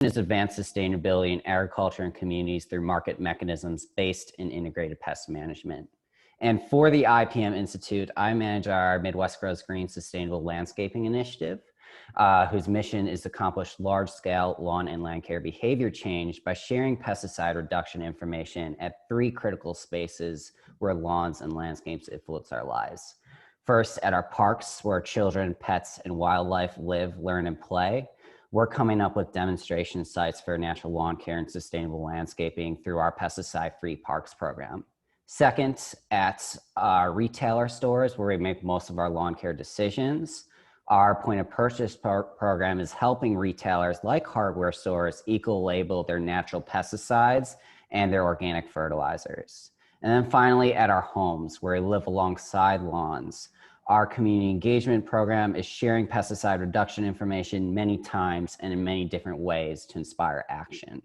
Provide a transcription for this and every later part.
is advance sustainability in agriculture and communities through market mechanisms based in integrated pest management. And for the IPM Institute, I manage our Midwest Grows Green Sustainable Landscaping Initiative, whose mission is to accomplish large-scale lawn and land care behavior change by sharing pesticide reduction information at 3 critical spaces where lawns and landscapes influence our lives. First, at our parks, where children, pets, and wildlife live, learn, and play. We're coming up with demonstration sites for natural lawn care and sustainable landscaping through our pesticide-free parks program. Second, at our retailer stores, where we make most of our lawn care decisions, our point of purchase program is helping retailers like hardware stores eco-label their natural pesticides and their organic fertilizers. And then finally, at our homes, where we live alongside lawns, our community engagement program is sharing pesticide reduction information many times and in many different ways to inspire action.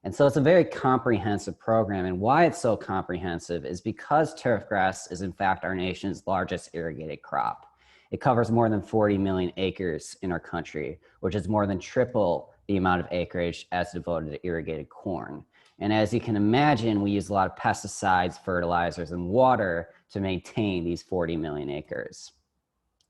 And so it's a very comprehensive program, and why it's so comprehensive is because turfgrass is in fact our nation's largest irrigated crop. It covers more than 40 million acres in our country, which is more than triple the amount of acreage as devoted to irrigated corn. And as you can imagine, we use a lot of pesticides, fertilizers, and water to maintain these 40 million acres.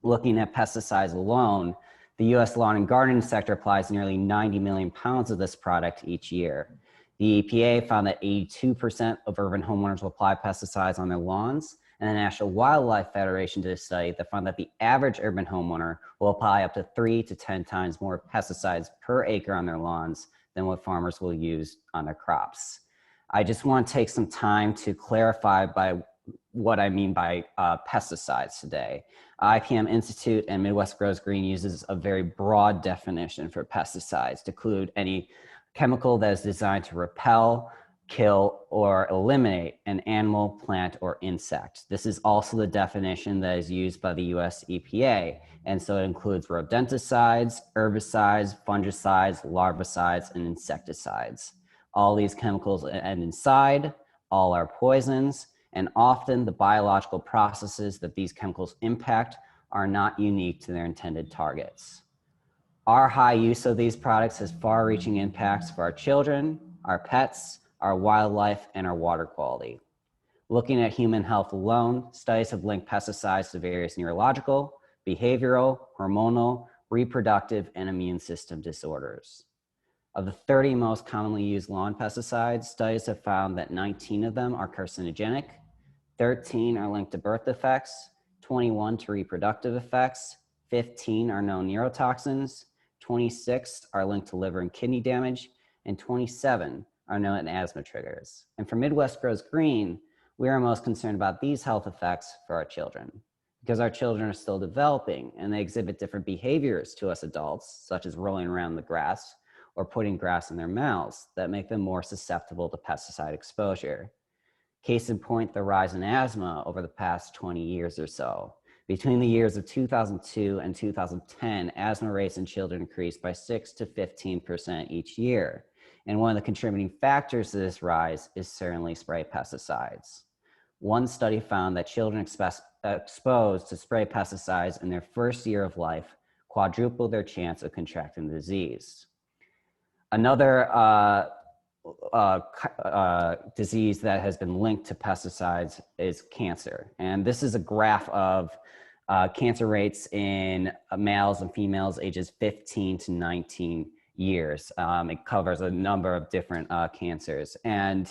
Looking at pesticides alone, the US lawn and garden sector applies nearly 90 million pounds of this product each year. The EPA found that 82% of urban homeowners will apply pesticides on their lawns, and the National Wildlife Federation did a study that found that the average urban homeowner will apply up to 3 to 10 times more pesticides per acre on their lawns than what farmers will use on their crops. I just want to take some time to clarify by what I mean by pesticides today. IPM Institute and Midwest Grows Green uses a very broad definition for pesticides to include any chemical that is designed to repel, kill, or eliminate an animal, plant, or insect. This is also the definition that is used by the US EPA, and so it includes rodenticides, herbicides, fungicides, larvicides, and insecticides. All these chemicals end inside, all are poisons, and often the biological processes that these chemicals impact are not unique to their intended targets. Our high use of these products has far-reaching impacts for our children, our pets, our wildlife, and our water quality. Looking at human health alone, studies have linked pesticides to various neurological, behavioral, hormonal, reproductive, and immune system disorders. Of the 30 most commonly used lawn pesticides, studies have found that 19 of them are carcinogenic, 13 are linked to birth defects, 21 to reproductive effects, 15 are known neurotoxins, 26 are linked to liver and kidney damage, and 27 are known asthma triggers. And for Midwest Grows Green, we are most concerned about these health effects for our children, because our children are still developing and they exhibit different behaviors to us adults, such as rolling around the grass or putting grass in their mouths, that make them more susceptible to pesticide exposure. Case in point, the rise in asthma over the past 20 years or so. Between the years of 2002 and 2010, asthma rates in children increased by 6 to 15% each year. And one of the contributing factors to this rise is certainly spray pesticides. One study found that children exposed to spray pesticides in their first year of life quadrupled their chance of contracting the disease. Another disease that has been linked to pesticides is cancer. And this is a graph of cancer rates in males and females ages 15 to 19 years. It covers a number of different cancers. And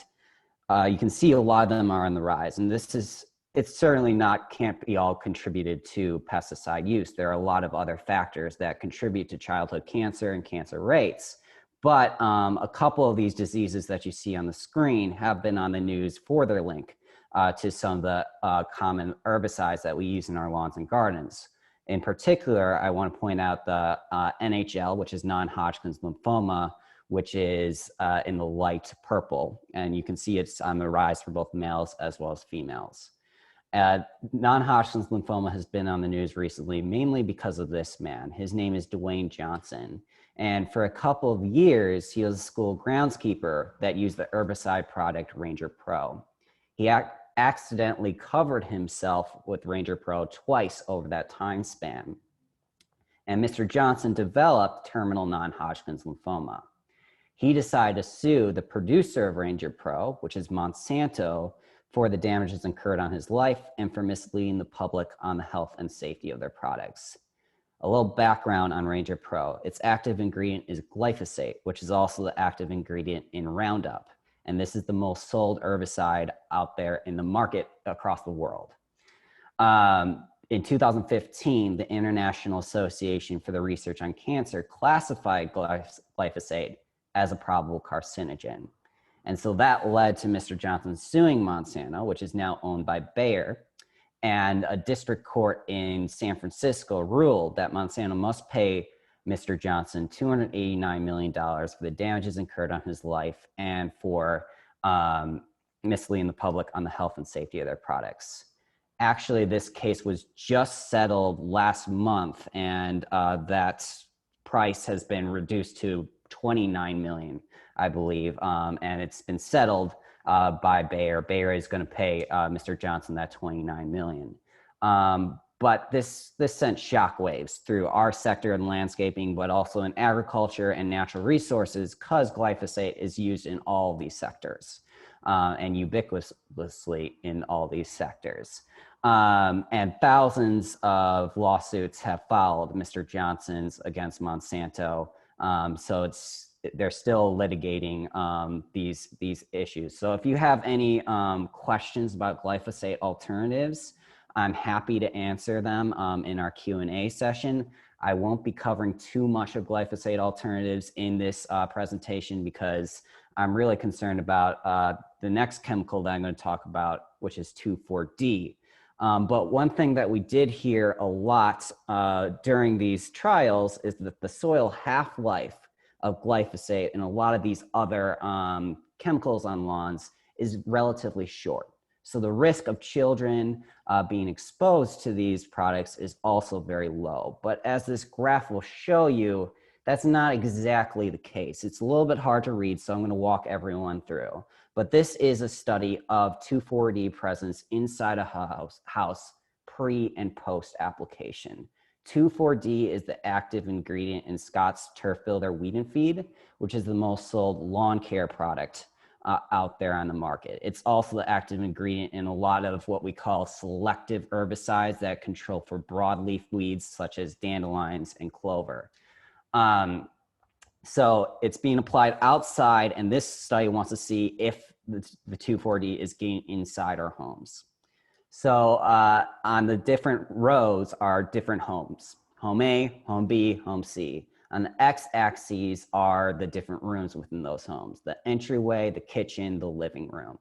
you can see a lot of them are on the rise. And it's certainly can't be all contributed to pesticide use. There are a lot of other factors that contribute to childhood cancer and cancer rates. But a couple of these diseases that you see on the screen have been on the news for their link to some of the common herbicides that we use in our lawns and gardens. In particular, I want to point out the NHL, which is non-Hodgkin's lymphoma, which is in the light purple. And you can see it's on the rise for both males as well as females. Non-Hodgkin's lymphoma has been on the news recently, mainly because of this man. His name is Dwayne Johnson. And for a couple of years, he was a school groundskeeper that used the herbicide product Ranger Pro. He accidentally covered himself with Ranger Pro twice over that time span. And Mr. Johnson developed terminal non-Hodgkin's lymphoma. he decided to sue the producer of Ranger Pro, which is Monsanto, for the damages incurred on his life and for misleading the public on the health and safety of their products. A little background on Ranger Pro. Its active ingredient is glyphosate, which is also the active ingredient in Roundup. And this is the most sold herbicide out there in the market across the world. In 2015, the International Association for the Research on Cancer classified glyphosate as a probable carcinogen. And so that led to Mr. Johnson suing Monsanto, which is now owned by Bayer. And a district court in San Francisco ruled that Monsanto must pay Mr. Johnson $289 million for the damages incurred on his life and for misleading the public on the health and safety of their products. Actually, this case was just settled last month, and that price has been reduced to $29 million, I believe, and it's been settled by Bayer. Bayer is going to pay Mr. Johnson that $29 million. But this sent shockwaves through our sector in landscaping, but also in agriculture and natural resources, because glyphosate is used in all of these sectors and ubiquitously in all these sectors. And thousands of lawsuits have followed Mr. Johnson's against Monsanto. So they're still litigating these issues. So if you have any questions about glyphosate alternatives, I'm happy to answer them in our Q&A session. I won't be covering too much of glyphosate alternatives in this presentation because I'm really concerned about the next chemical that I'm going to talk about, which is 2,4-D. But one thing that we did hear a lot during these trials is that the soil half-life of glyphosate and a lot of these other chemicals on lawns is relatively short. So the risk of children being exposed to these products is also very low. But as this graph will show you, that's not exactly the case. It's a little bit hard to read, so I'm going to walk everyone through. But this is a study of 2,4-D presence inside a house pre and post application. 2,4-D is the active ingredient in Scott's Turf Builder Weed and Feed, which is the most sold lawn care product out there on the market. It's also the active ingredient in a lot of what we call selective herbicides that control for broadleaf weeds such as dandelions and clover. So it's being applied outside, and this study wants to see if the 2,4-D is getting inside our homes. So on the different rows are different homes: home A, home B, home C. On the x-axis are the different rooms within those homes: the entryway, the kitchen, the living room.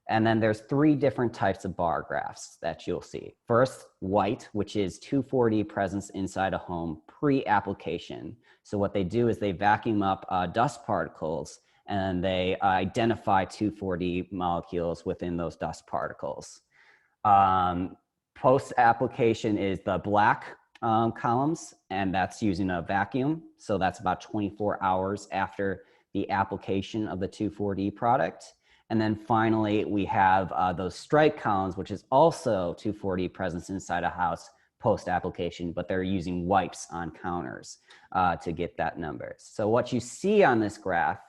And then there's 3 different types of bar graphs that you'll see. First, white, which is 2,4-D presence inside a home pre-application. So what they do is they vacuum up dust particles and they identify 2,4-D molecules within those dust particles. Post-application is the black columns, and that's using a vacuum. So that's about 24 hours after the application of the 2,4-D product. And then finally, we have those striped columns, which is also 2,4-D presence inside a house post-application, but they're using wipes on counters to get that number. So what you see on this graph,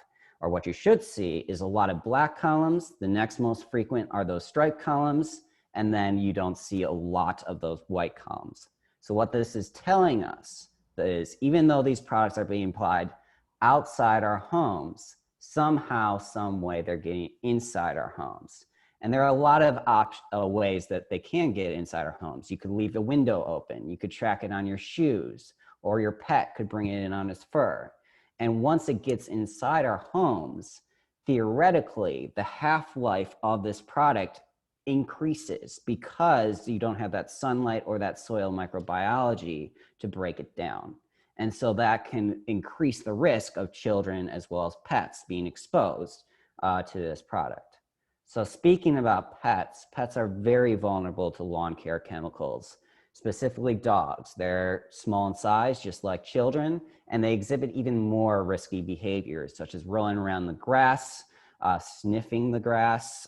or what you should see, is a lot of black columns. The next most frequent are those striped columns, and then you don't see a lot of those white columns. So what this is telling us is even though these products are being applied outside our homes, somehow, some way, they're getting inside our homes. And there are a lot of ways that they can get inside our homes. You could leave the window open. You could track it on your shoes, or your pet could bring it in on his fur. And once it gets inside our homes, theoretically, the half-life of this product increases because you don't have that sunlight or that soil microbiology to break it down. And so that can increase the risk of children as well as pets being exposed to this product. So speaking about pets, pets are very vulnerable to lawn care chemicals, specifically dogs. They're small in size, just like children, and they exhibit even more risky behaviors, such as rolling around the grass, sniffing the grass,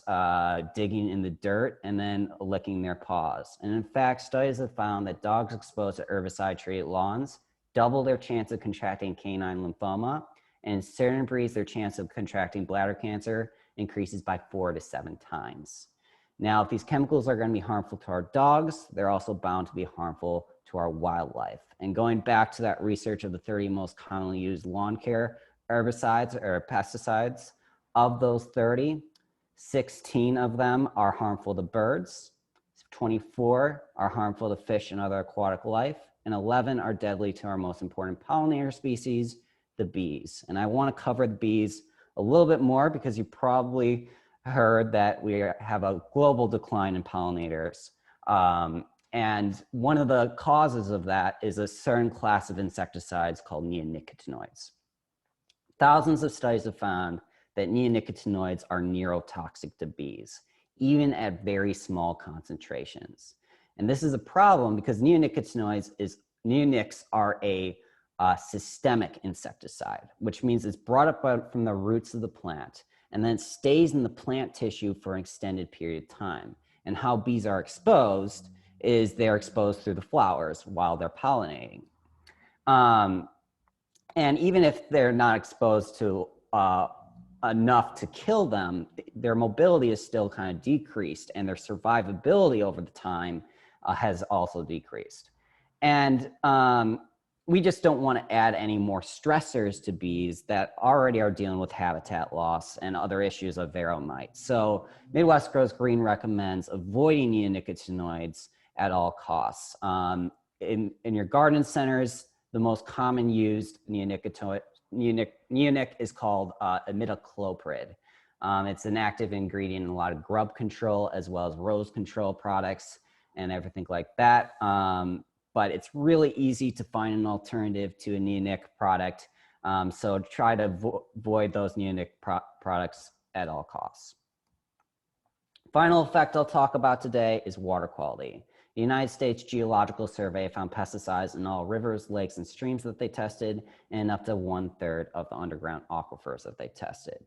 digging in the dirt, and then licking their paws. And in fact, studies have found that dogs exposed to herbicide-treated lawns double their chance of contracting canine lymphoma And in certain breeds, their chance of contracting bladder cancer increases by 4 to 7 times. Now, if these chemicals are going to be harmful to our dogs, they're also bound to be harmful to our wildlife. And going back to that research of the 30 most commonly used lawn care herbicides or pesticides, of those 30, 16 of them are harmful to birds, 24 are harmful to fish and other aquatic life, and 11 are deadly to our most important pollinator species, the bees. And I want to cover the bees a little bit more because you probably heard that we have a global decline in pollinators. And one of the causes of that is a certain class of insecticides called neonicotinoids. Thousands of studies have found that neonicotinoids are neurotoxic to bees, even at very small concentrations. And this is a problem because neonics are a systemic insecticide, which means it's brought up from the roots of the plant and then stays in the plant tissue for an extended period of time. And how bees are exposed is they're exposed through the flowers while they're pollinating. And even if they're not exposed to enough to kill them, their mobility is still kind of decreased and their survivability over the time has also decreased. And we just don't want to add any more stressors to bees that already are dealing with habitat loss and other issues of varroa mite. So Midwest Grows Green recommends avoiding neonicotinoids at all costs. In your garden centers, the most common used neonic is called imidacloprid. It's an active ingredient in a lot of grub control as well as rose control products and everything like that. But it's really easy to find an alternative to a neonic product. So try to avoid those neonic products at all costs. Final effect I'll talk about today is water quality. The United States Geological Survey found pesticides in all rivers, lakes, and streams that they tested, and up to 1/3 of the underground aquifers that they tested.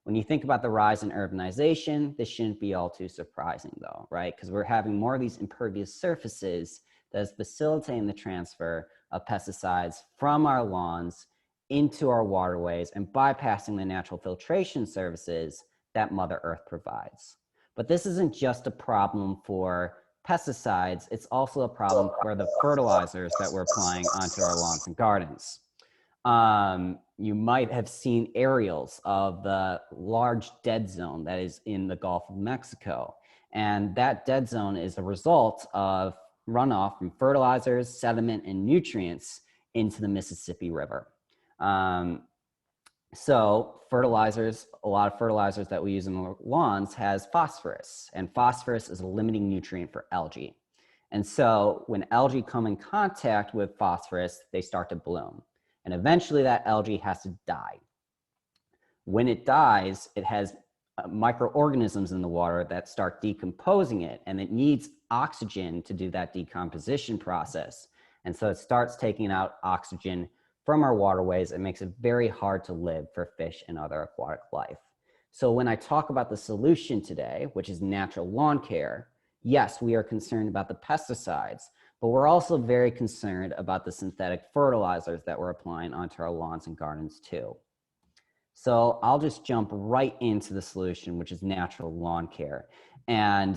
When you think about the rise in urbanization, this shouldn't be all too surprising though, right? Because we're having more of these impervious surfaces that is facilitating the transfer of pesticides from our lawns into our waterways and bypassing the natural filtration services that Mother Earth provides. But this isn't just a problem for pesticides, it's also a problem for the fertilizers that we're applying onto our lawns and gardens. You might have seen aerials of the large dead zone that is in the Gulf of Mexico. And that dead zone is a result of runoff from fertilizers, sediment, and nutrients into the Mississippi River. So fertilizers, a lot of fertilizers that we use in the lawns has phosphorus, and phosphorus is a limiting nutrient for algae. And so when algae come in contact with phosphorus, they start to bloom. And eventually that algae has to die. When it dies, it has microorganisms in the water that start decomposing it, and it needs oxygen to do that decomposition process. And so it starts taking out oxygen from our waterways. It makes it very hard to live for fish and other aquatic life. So when I talk about the solution today, which is natural lawn care, yes, we are concerned about the pesticides, but we're also very concerned about the synthetic fertilizers that we're applying onto our lawns and gardens too. So I'll just jump right into the solution, which is natural lawn care. And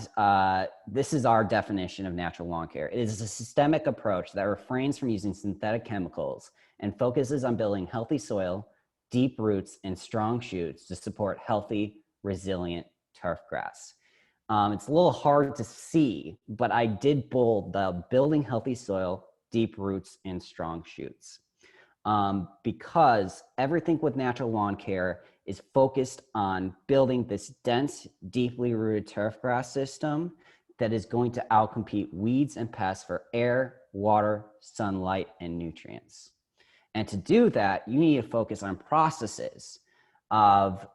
this is our definition of natural lawn care. It is a systemic approach that refrains from using synthetic chemicals and focuses on building healthy soil, deep roots, and strong shoots to support healthy, resilient turf grass. It's a little hard to see, but I did bold the building healthy soil, deep roots, and strong shoots. Because everything with natural lawn care is focused on building this dense, deeply rooted turf grass system that is going to outcompete weeds and pests for air, water, sunlight, and nutrients. And to do that, you need to focus on processes of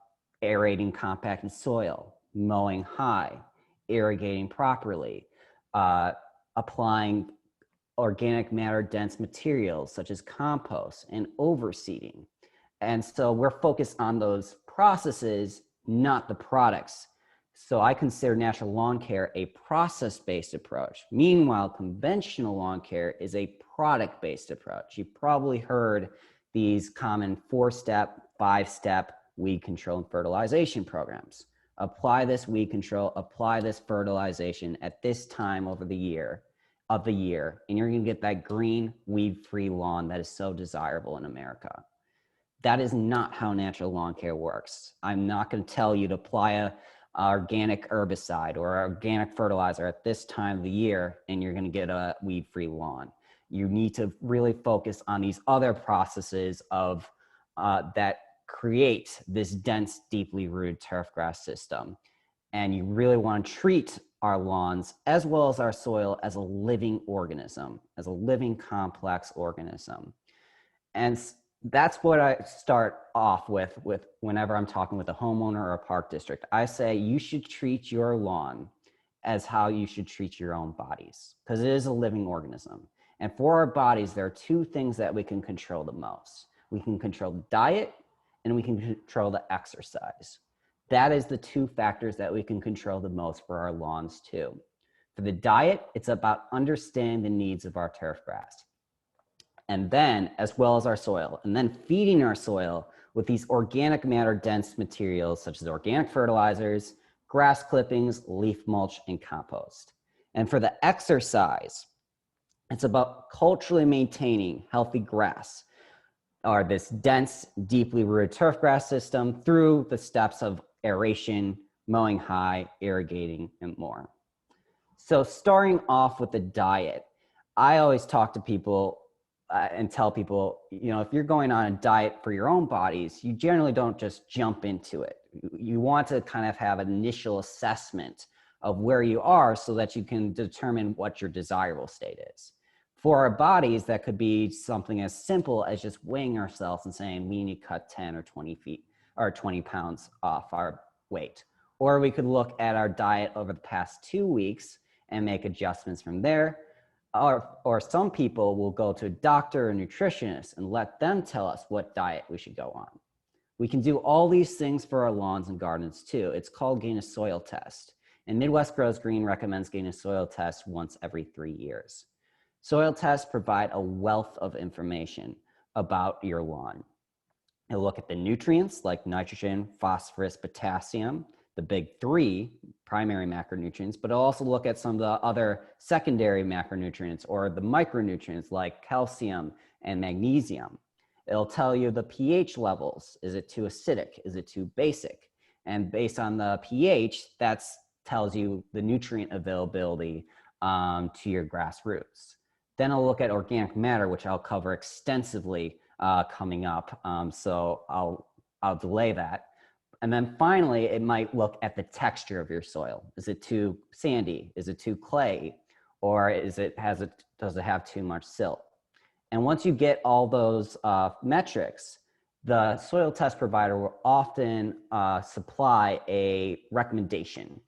aerating compacted soil, mowing high, irrigating properly, applying organic matter dense materials such as compost and overseeding. And so we're focused on those processes, not the products. So I consider natural lawn care a process-based approach. Meanwhile, conventional lawn care is a product-based approach. You've probably heard these common 4-step 5-step weed control and fertilization programs. Apply this weed control, apply this fertilization at this time over the year, and you're going to get that green, weed-free lawn that is so desirable in America. That is not how natural lawn care works. I'm not going to tell you to apply a organic herbicide or organic fertilizer at this time of the year and you're going to get a weed-free lawn. You need to really focus on these other processes of that create this dense, deeply rooted turf grass system. And you really want to treat our lawns as well as our soil as a living organism, as a living complex organism. And that's what I start off with whenever I'm talking with a homeowner or a park district. I say you should treat your lawn as how you should treat your own bodies, because it is a living organism. And for our bodies, there are two things that we can control the most. We can control the diet and we can control the exercise. That is the two factors that we can control the most for our lawns too. For the diet, it's about understanding the needs of our turf grass. And then, as well as our soil, and then feeding our soil with these organic matter dense materials such as organic fertilizers, grass clippings, leaf mulch, and compost. And for the exercise, it's about culturally maintaining healthy grass, or this dense, deeply rooted turf grass system through the steps of aeration, mowing high, irrigating, and more. So starting off with the diet, I always talk to people and tell people, you know, if you're going on a diet for your own bodies, you generally don't just jump into it. You want to kind of have an initial assessment of where you are so that you can determine what your desirable state is. For our bodies, that could be something as simple as just weighing ourselves and saying we need to cut 10 or 20 feet or 20 pounds off our weight. Or we could look at our diet over the past 2 weeks and make adjustments from there. Or some people will go to a doctor or nutritionist and let them tell us what diet we should go on. We can do all these things for our lawns and gardens too. It's called getting a soil test. And Midwest Grows Green recommends getting a soil test once every 3 years. Soil tests provide a wealth of information about your lawn. It'll look at the nutrients like nitrogen, phosphorus, potassium, the big 3 primary macronutrients, but it'll also look at some of the other secondary macronutrients or the micronutrients like calcium and magnesium. It'll tell you the pH levels. Is it too acidic? Is it too basic? And based on the pH, that tells you the nutrient availability to your grass roots. Then I'll look at organic matter, which I'll cover extensively coming up. So I'll delay that. And then finally, it might look at the texture of your soil. Is it too sandy? Is it too clay? Or does it have too much silt? And once you get all those metrics, the soil test provider will often supply a recommendation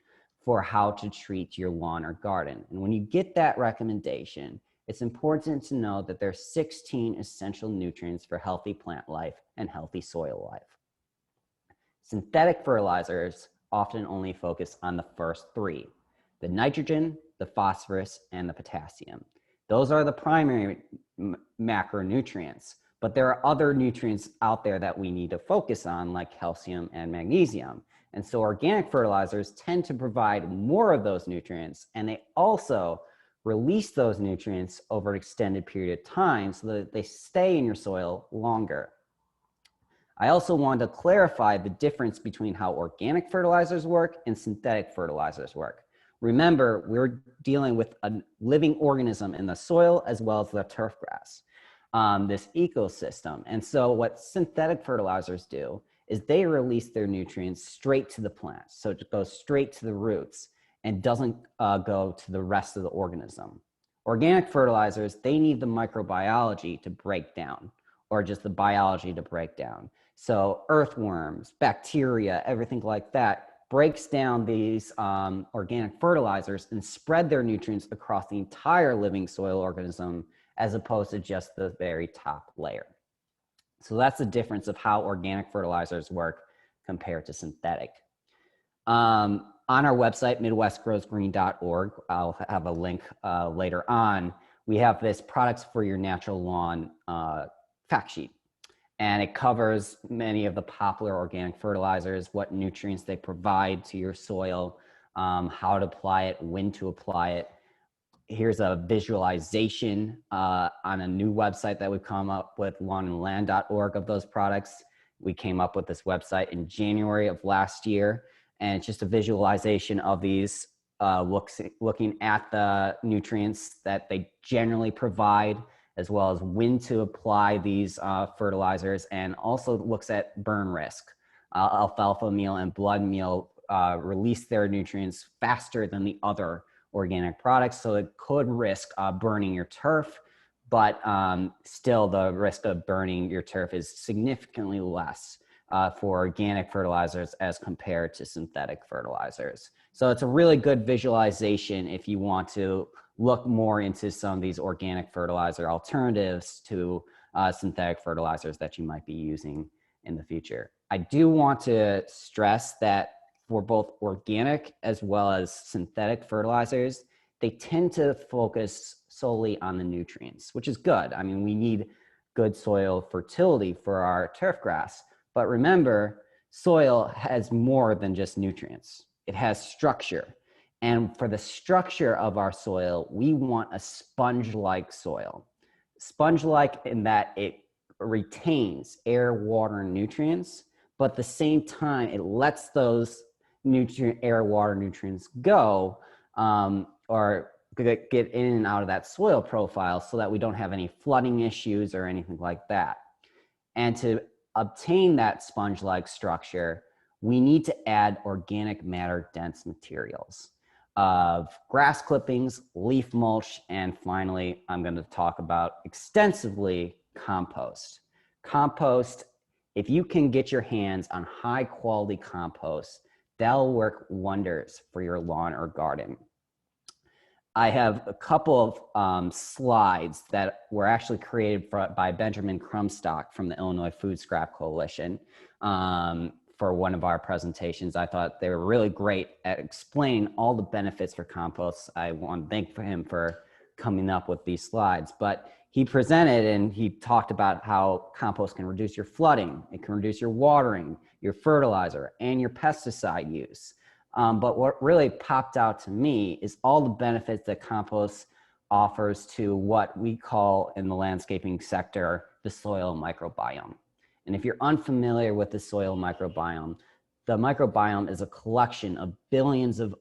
for how to treat your lawn or garden. And when you get that recommendation, it's important to know that there are 16 essential nutrients for healthy plant life and healthy soil life. Synthetic fertilizers often only focus on the first 3, the nitrogen, the phosphorus, and the potassium. Those are the primary macronutrients, but there are other nutrients out there that we need to focus on, like calcium and magnesium. And so organic fertilizers tend to provide more of those nutrients, and they also release those nutrients over an extended period of time so that they stay in your soil longer. I also wanted to clarify the difference between how organic fertilizers work and synthetic fertilizers work. Remember, we're dealing with a living organism in the soil as well as the turf grass, this ecosystem. And so what synthetic fertilizers do is they release their nutrients straight to the plants. So it goes straight to the roots and doesn't go to the rest of the organism. Organic fertilizers, they need the microbiology to break down, or just the biology to break down. So earthworms, bacteria, everything like that breaks down these organic fertilizers and spread their nutrients across the entire living soil organism as opposed to just the very top layer. So that's the difference of how organic fertilizers work compared to synthetic. On our website, midwestgrowsgreen.org, I'll have a link later on. We have this products for your natural lawn fact sheet. And it covers many of the popular organic fertilizers, what nutrients they provide to your soil, how to apply it, when to apply it. Here's a visualization on a new website that we've come up with, lawnandland.org, of those products. We came up with this website in January of last year, and it's just a visualization of these, looking at the nutrients that they generally provide, as well as when to apply these fertilizers, and also looks at burn risk. Alfalfa meal and blood meal release their nutrients faster than the other organic products, so it could risk burning your turf, but still the risk of burning your turf is significantly less for organic fertilizers as compared to synthetic fertilizers. So it's a really good visualization if you want to look more into some of these organic fertilizer alternatives to synthetic fertilizers that you might be using in the future. I do want to stress that for both organic as well as synthetic fertilizers, they tend to focus solely on the nutrients, which is good. I mean, we need good soil fertility for our turf grass. But remember, soil has more than just nutrients. It has structure. And for the structure of our soil, we want a sponge-like soil. Sponge-like in that it retains air, water, and nutrients, but at the same time, it lets those air, water, nutrients go, or get in and out of that soil profile, so that we don't have any flooding issues or anything like that. And to obtain that sponge-like structure, we need to add organic matter dense materials of grass clippings, leaf mulch, and finally, I'm going to talk about extensively compost. Compost, if you can get your hands on high quality compost, that'll work wonders for your lawn or garden. I have a couple of slides that were actually created by Benjamin Crumstock from the Illinois Food Scrap Coalition for one of our presentations. I thought they were really great at explaining all the benefits for compost. I want to thank him for coming up with these slides. But he presented and he talked about how compost can reduce your flooding, it can reduce your watering, your fertilizer, and your pesticide use. But what really popped out to me is all the benefits that compost offers to what we call in the landscaping sector the soil microbiome. And if you're unfamiliar with the soil microbiome, the microbiome is a collection of billions of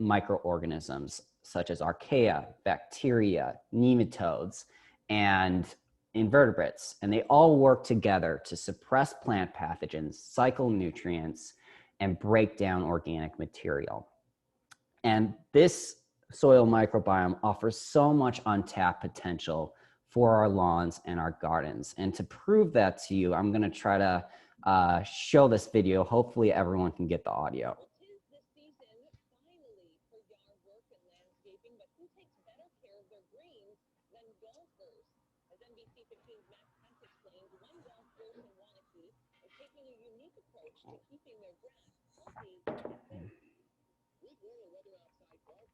microorganisms such as archaea, bacteria, nematodes, and invertebrates. And they all work together to suppress plant pathogens, cycle nutrients, and break down organic material. And this soil microbiome offers so much untapped potential for our lawns and our gardens. And to prove that to you, I'm going to try to show this video. Hopefully everyone can get the audio.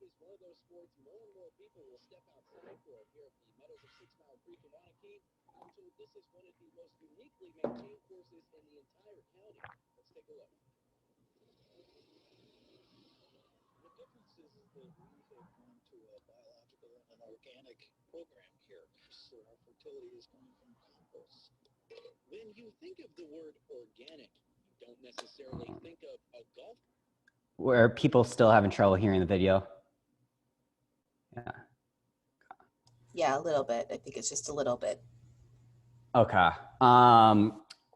Is one of those sports more and more people will step outside for it here at the Meadows of 6 Mile Creek in Wanakee. I'm told this is one of the most uniquely maintained courses in the entire county. Let's take a look. The difference is that we have gone to a biological and an organic program here. So our fertility is coming from compost. When you think of the word organic, you don't necessarily think of a golf. Where people still having trouble hearing the video. Yeah, a little bit. I think it's just a little bit. Okay.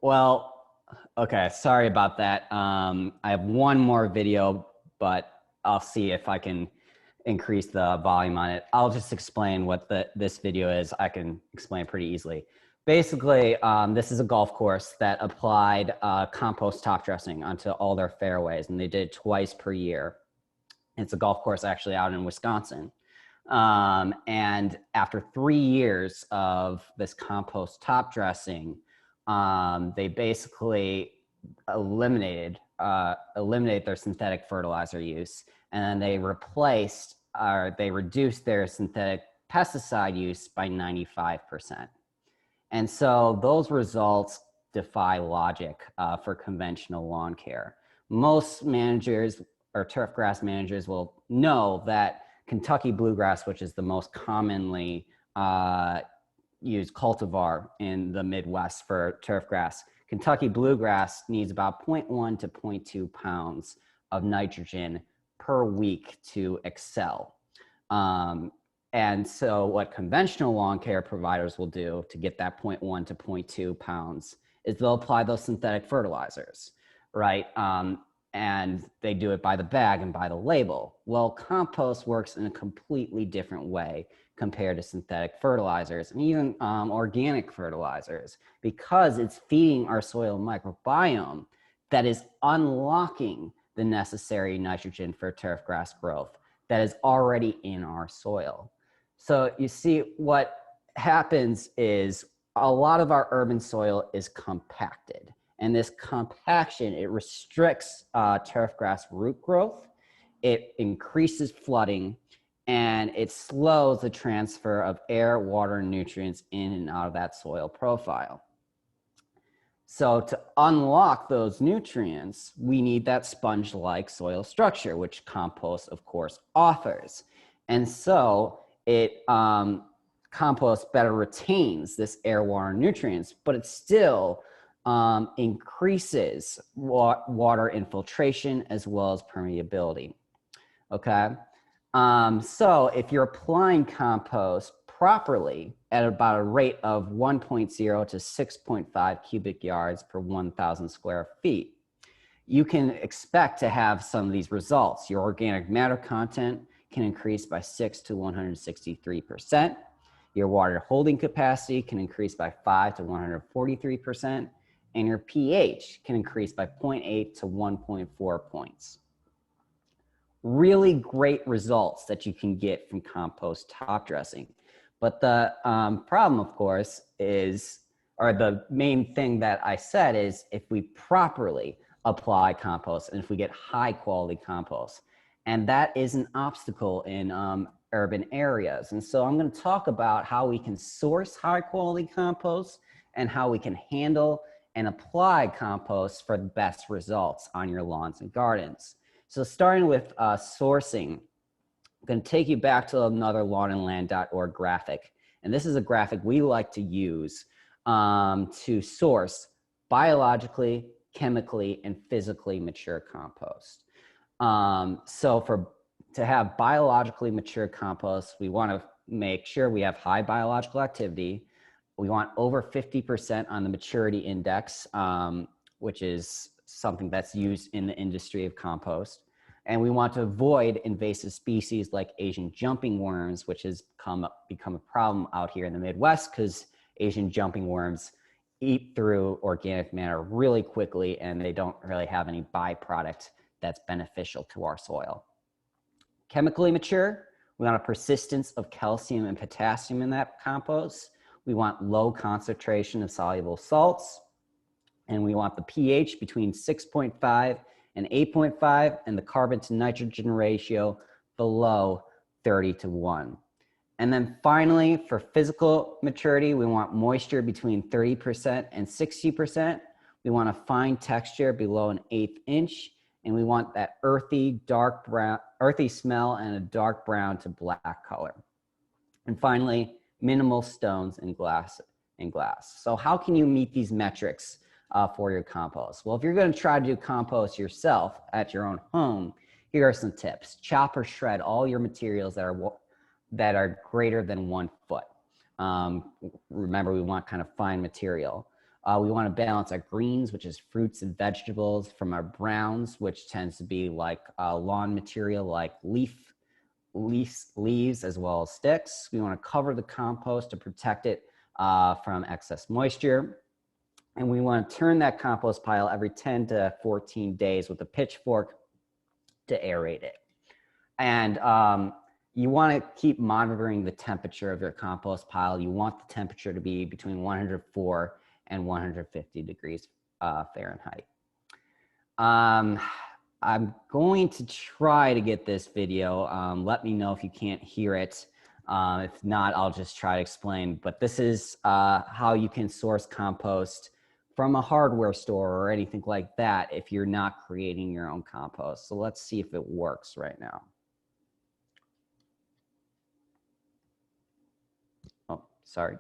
Well, okay. Sorry about that. I have one more video, but I'll see if I can increase the volume on it. I'll just explain what this video is. I can explain pretty easily. Basically, this is a golf course that applied compost top dressing onto all their fairways, and they did it twice per year. It's a golf course actually out in Wisconsin. And after 3 years of this compost top dressing, they basically eliminated their synthetic fertilizer use, and then they reduced their synthetic pesticide use by 95%. And so those results defy logic for conventional lawn care. Most managers or turf grass managers will know that Kentucky bluegrass, which is the most commonly used cultivar in the Midwest for turf grass, Kentucky bluegrass needs about 0.1 to 0.2 pounds of nitrogen per week to excel. And so what conventional lawn care providers will do to get that 0.1 to 0.2 pounds is they'll apply those synthetic fertilizers, right? And they do it by the bag and by the label. Well, compost works in a completely different way compared to synthetic fertilizers and even organic fertilizers, because it's feeding our soil microbiome that is unlocking the necessary nitrogen for turf grass growth that is already in our soil. So you see, what happens is a lot of our urban soil is compacted. And this compaction, it restricts turf grass root growth, it increases flooding, and it slows the transfer of air, water, and nutrients in and out of that soil profile. So to unlock those nutrients, we need that sponge-like soil structure, which compost, of course, offers. And so compost better retains this air, water, and nutrients, but it still increases water infiltration as well as permeability. Okay, so if you're applying compost properly at about a rate of 1.0 to 6.5 cubic yards per 1,000 square feet, you can expect to have some of these results. Your organic matter content can increase by 6 to 163%. Your water holding capacity can increase by 5 to 143%. And your pH can increase by 0.8 to 1.4 points. Really great results that you can get from compost top dressing. But the problem, of course, is, or the main thing that I said is, if we properly apply compost and if we get high quality compost, and that is an obstacle in urban areas. And so I'm going to talk about how we can source high quality compost and how we can handle and apply compost for the best results on your lawns and gardens. So starting with sourcing, I'm going to take you back to another lawnandland.org graphic. And this is a graphic we like to use to source biologically, chemically, and physically mature compost. So to have biologically mature compost, we want to make sure we have high biological activity. We want over 50% on the maturity index, which is something that's used in the industry of compost. And we want to avoid invasive species like Asian jumping worms, which has become a problem out here in the Midwest because Asian jumping worms eat through organic matter really quickly and they don't really have any byproduct that's beneficial to our soil. Chemically mature, we want a persistence of calcium and potassium in that compost. We want low concentration of soluble salts, and we want the pH between 6.5 and 8.5, and the carbon to nitrogen ratio below 30:1. And then finally, for physical maturity, we want moisture between 30% and 60%. We want a fine texture below an 1/8 inch, and we want that earthy smell and a dark brown to black color. And finally, minimal stones and glass. So how can you meet these metrics for your compost? Well, if you're going to try to do compost yourself at your own home, here are some tips. Chop or shred all your materials that are greater than 1 foot. Remember, we want kind of fine material. We want to balance our greens, which is fruits and vegetables, from our browns, which tends to be like lawn material, like leaves as well as sticks. We want to cover the compost to protect it from excess moisture. And we want to turn that compost pile every 10 to 14 days with a pitchfork to aerate it. And you want to keep monitoring the temperature of your compost pile. You want the temperature to be between 104 and 150 degrees Fahrenheit. I'm going to try to get this video. Let me know if you can't hear it. If not, I'll just try to explain. But this is how you can source compost from a hardware store or anything like that if you're not creating your own compost. So let's see if it works right now. Oh, sorry.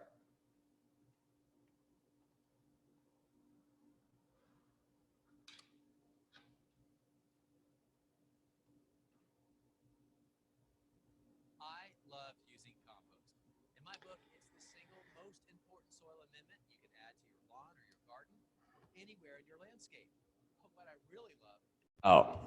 I love using compost. In my book, it's the single most important soil amendment you can add to your lawn or your garden or anywhere in your landscape. But what I really love. Oh.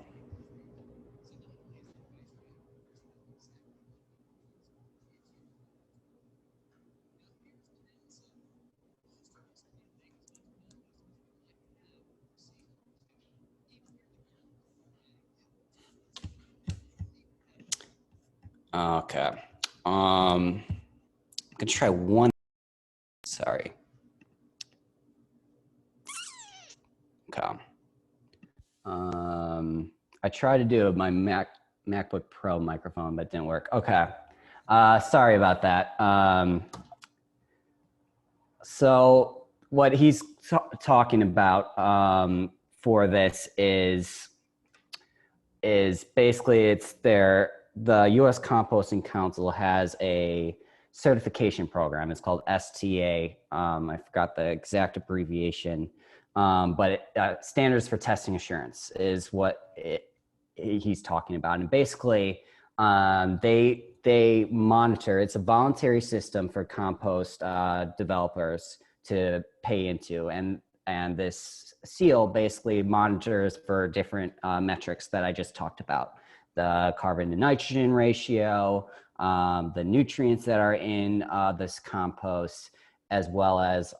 Okay. I can try one. Sorry. Okay. I tried to do my MacBook Pro microphone, but it didn't work. Okay. Sorry about that. So what he's talking about for this is basically it's the U.S. Composting Council has a certification program. It's called STA. I forgot the exact abbreviation, but Standards for Testing Assurance is what he's talking about. And basically, they monitor. It's a voluntary system for compost developers to pay into, and this seal basically monitors for different metrics that I just talked about: the carbon to nitrogen ratio, the nutrients that are in this compost, as well as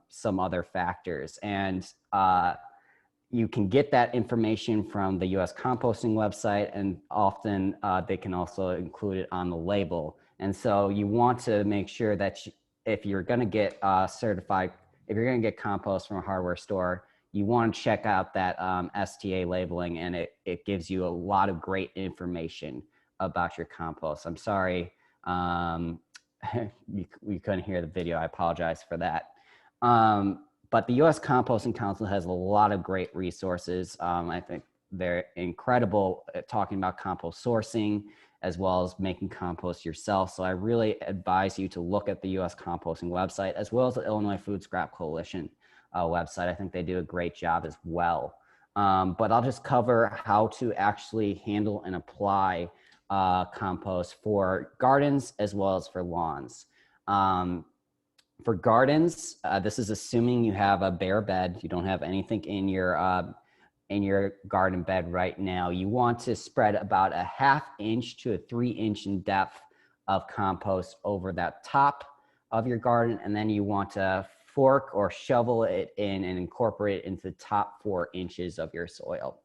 some other factors. And you can get that information from the US composting website, and often they can also include it on the label. And so you want to make sure that if you're going to get certified, if you're going to get compost from a hardware store, you want to check out that STA labeling, and it gives you a lot of great information about your compost. I'm sorry we couldn't hear the video. I apologize for that. But the U.S. Composting Council has a lot of great resources. I think they're incredible at talking about compost sourcing as well as making compost yourself. So I really advise you to look at the U.S. Composting website as well as the Illinois Food Scrap Coalition website. I think they do a great job as well. But I'll just cover how to actually handle and apply compost for gardens as well as for lawns. For gardens, this is assuming you have a bare bed. You don't have anything in your garden bed right now. You want to spread about a 1/2 inch to a 3 inch in depth of compost over that top of your garden, and then you want to fork or shovel it in and incorporate it into the top 4 inches of your soil.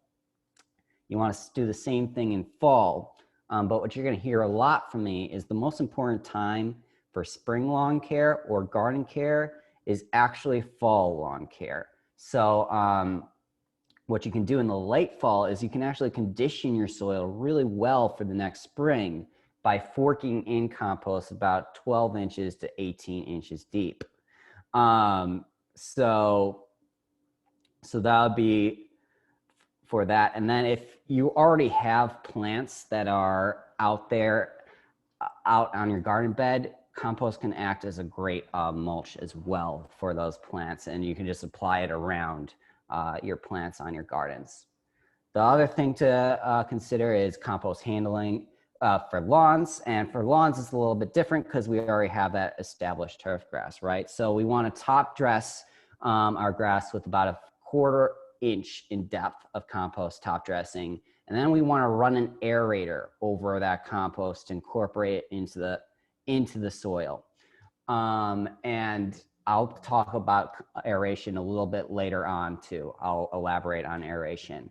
You want to do the same thing in fall, but what you're going to hear a lot from me is the most important time for spring lawn care or garden care is actually fall lawn care. So what you can do in the late fall is you can actually condition your soil really well for the next spring by forking in compost about 12 inches to 18 inches deep. So that would be for that. And then if you already have plants that are out there, out on your garden bed, compost can act as a great mulch as well for those plants, and you can just apply it around your plants on your gardens. The other thing to consider is compost handling for lawns, and for lawns it's a little bit different because we already have that established turf grass, right? So we want to top dress our grass with about a 1/4 inch in depth of compost top dressing, and then we want to run an aerator over that compost to incorporate it into the soil. And I'll talk about aeration a little bit later on too. I'll elaborate on aeration.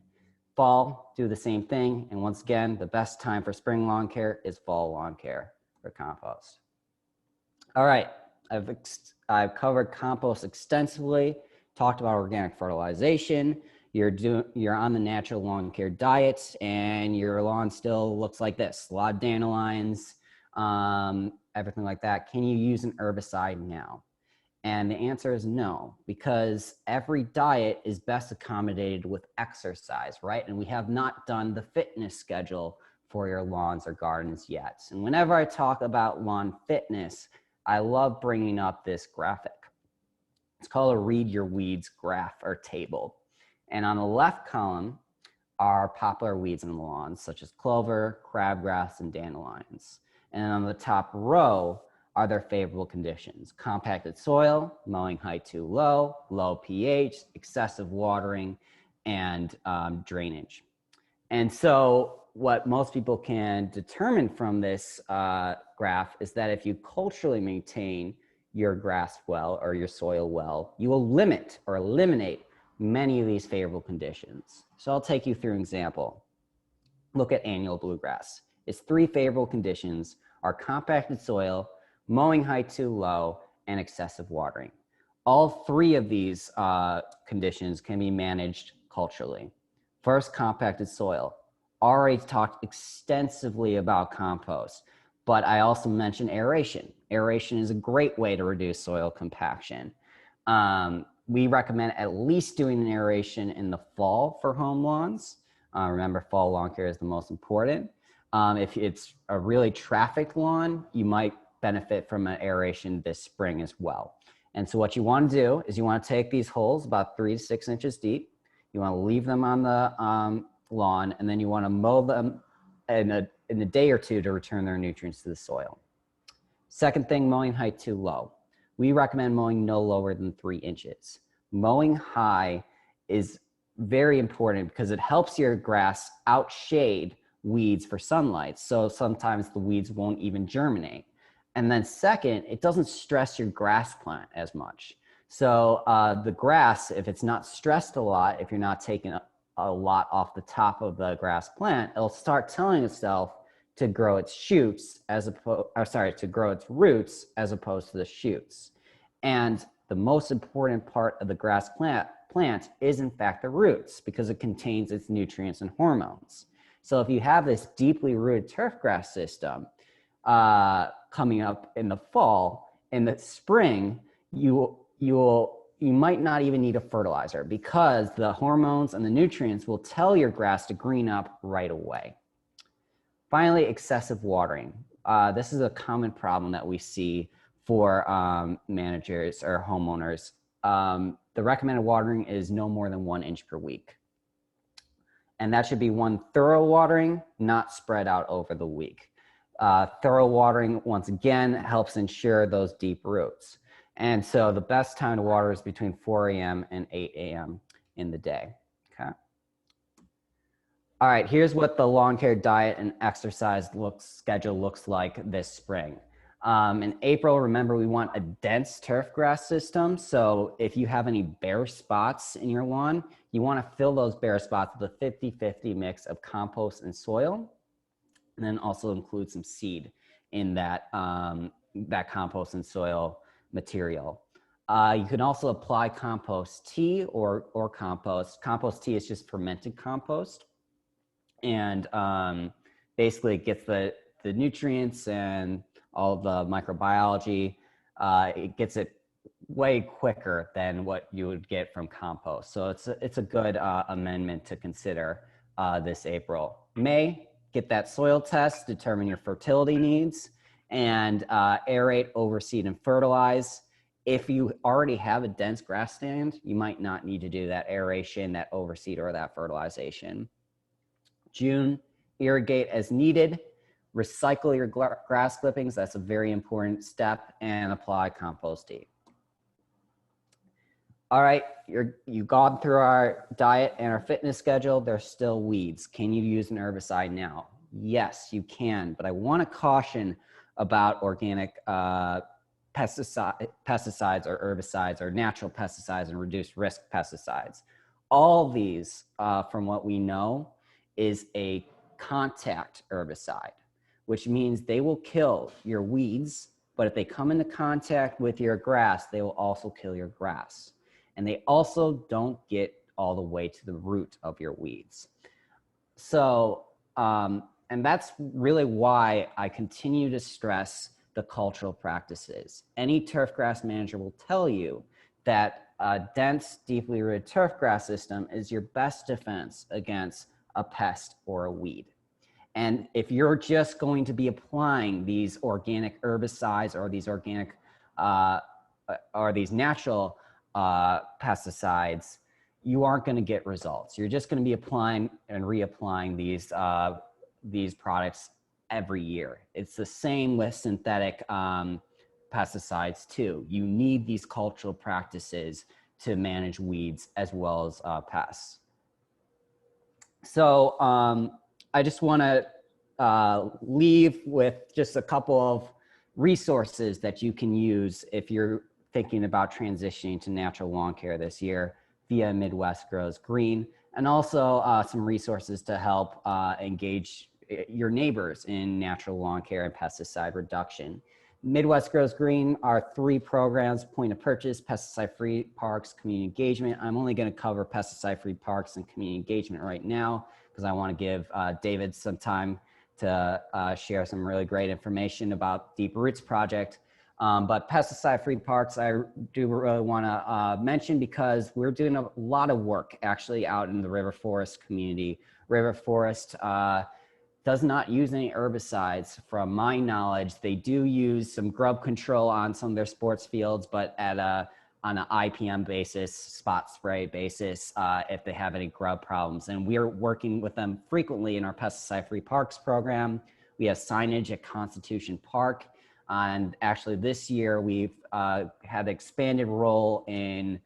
Fall, do the same thing. And once again, the best time for spring lawn care is fall lawn care for compost. All right, I've covered compost extensively, talked about organic fertilization. You're on the natural lawn care diet, and your lawn still looks like this: a lot of dandelions, everything like that. Can you use an herbicide now? And the answer is no, because every diet is best accommodated with exercise, right? And we have not done the fitness schedule for your lawns or gardens yet. And whenever I talk about lawn fitness, I love bringing up this graphic. It's called a read your weeds graph or table. And on the left column are popular weeds in the lawns, such as clover, crabgrass, and dandelions. And on the top row are their favorable conditions: compacted soil, mowing height too low, low pH, excessive watering, and drainage. And so what most people can determine from this graph is that if you culturally maintain your grass well or your soil well, you will limit or eliminate many of these favorable conditions. So I'll take you through an example. Look at annual bluegrass. Its 3 favorable conditions are compacted soil, mowing height too low, and excessive watering. All 3 of these conditions can be managed culturally. First, compacted soil. Already talked extensively about compost, but I also mentioned aeration. Aeration is a great way to reduce soil compaction. We recommend at least doing an aeration in the fall for home lawns. Remember, fall lawn care is the most important. If it's a really trafficked lawn, you might benefit from an aeration this spring as well. And so what you want to do is you want to take these holes about 3 to 6 inches deep. You want to leave them on the lawn, and then you want to mow them in a day or 2 to return their nutrients to the soil. Second thing, mowing height too low. We recommend mowing no lower than 3 inches. Mowing high is very important because it helps your grass outshade weeds for sunlight. So sometimes the weeds won't even germinate. And then second, it doesn't stress your grass plant as much. So the grass, if it's not stressed a lot, if you're not taking a lot off the top of the grass plant, it'll start telling itself to grow its shoots to grow its roots as opposed to the shoots. And the most important part of the grass plant is in fact the roots, because it contains its nutrients and hormones. So if you have this deeply rooted turf grass system coming up in the fall, in the spring, you might not even need a fertilizer, because the hormones and the nutrients will tell your grass to green up right away. Finally, excessive watering. This is a common problem that we see for managers or homeowners. The recommended watering is no more than 1 inch per week. And that should be one thorough watering, not spread out over the week. Thorough watering, once again, helps ensure those deep roots. And so the best time to water is between 4 a.m. and 8 a.m. in the day, okay? All right, here's what the lawn care diet and exercise schedule looks like this spring. In April, remember, we want a dense turf grass system. So if you have any bare spots in your lawn, you want to fill those bare spots with a 50-50 mix of compost and soil, and then also include some seed in that, that compost and soil material. You can also apply compost tea or compost. Compost tea is just fermented compost, and basically it gets the nutrients and all of the microbiology. It gets it way quicker than what you would get from compost. So it's a good amendment to consider this April. May, get that soil test, determine your fertility needs, and aerate, overseed, and fertilize. If you already have a dense grass stand, you might not need to do that aeration, that overseed, or that fertilization. June, irrigate as needed. Recycle your grass clippings. That's a very important step, and apply compost tea. All right, you've gone through our diet and our fitness schedule. There's still weeds. Can you use an herbicide now? Yes, you can, but I want to caution about organic pesticides or herbicides or natural pesticides and reduced risk pesticides. All these, from what we know, is a contact herbicide, which means they will kill your weeds, but if they come into contact with your grass, they will also kill your grass. And they also don't get all the way to the root of your weeds. So, and that's really why I continue to stress the cultural practices. Any turfgrass manager will tell you that a dense, deeply rooted turfgrass system is your best defense against a pest or a weed. And if you're just going to be applying these organic herbicides or these organic or these natural pesticides, you aren't going to get results. You're just going to be applying and reapplying these products every year. It's the same with synthetic pesticides too. You need these cultural practices to manage weeds as well as pests. So I just want to leave with just a couple of resources that you can use if you're thinking about transitioning to natural lawn care this year via Midwest Grows Green, and also some resources to help engage your neighbors in natural lawn care and pesticide reduction. Midwest Grows Green are 3 programs: point of purchase, pesticide-free parks, community engagement. I'm only going to cover pesticide-free parks and community engagement right now because I want to give David some time to share some really great information about Deep Roots Project. But pesticide-free parks, I do really want to mention because we're doing a lot of work actually out in the River Forest community. River Forest does not use any herbicides from my knowledge. They do use some grub control on some of their sports fields, but on an IPM basis, spot spray basis, if they have any grub problems. And we're working with them frequently in our pesticide-free parks program. We have signage at Constitution Park. And actually this year we've had an expanded role in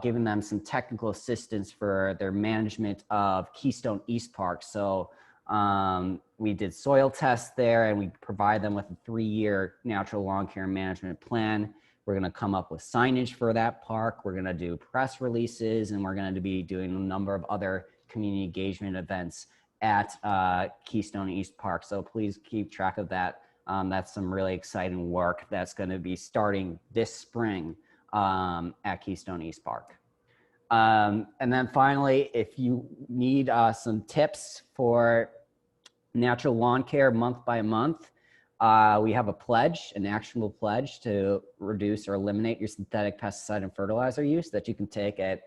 giving them some technical assistance for their management of Keystone East Park. So we did soil tests there, and we provide them with a 3-year natural lawn care management plan. We're going to come up with signage for that park. We're going to do press releases, and we're going to be doing a number of other community engagement events at Keystone East Park. So please keep track of that. That's some really exciting work that's going to be starting this spring at Keystone East Park. And then finally, if you need some tips for natural lawn care month by month, we have a pledge, an actionable pledge to reduce or eliminate your synthetic pesticide and fertilizer use that you can take at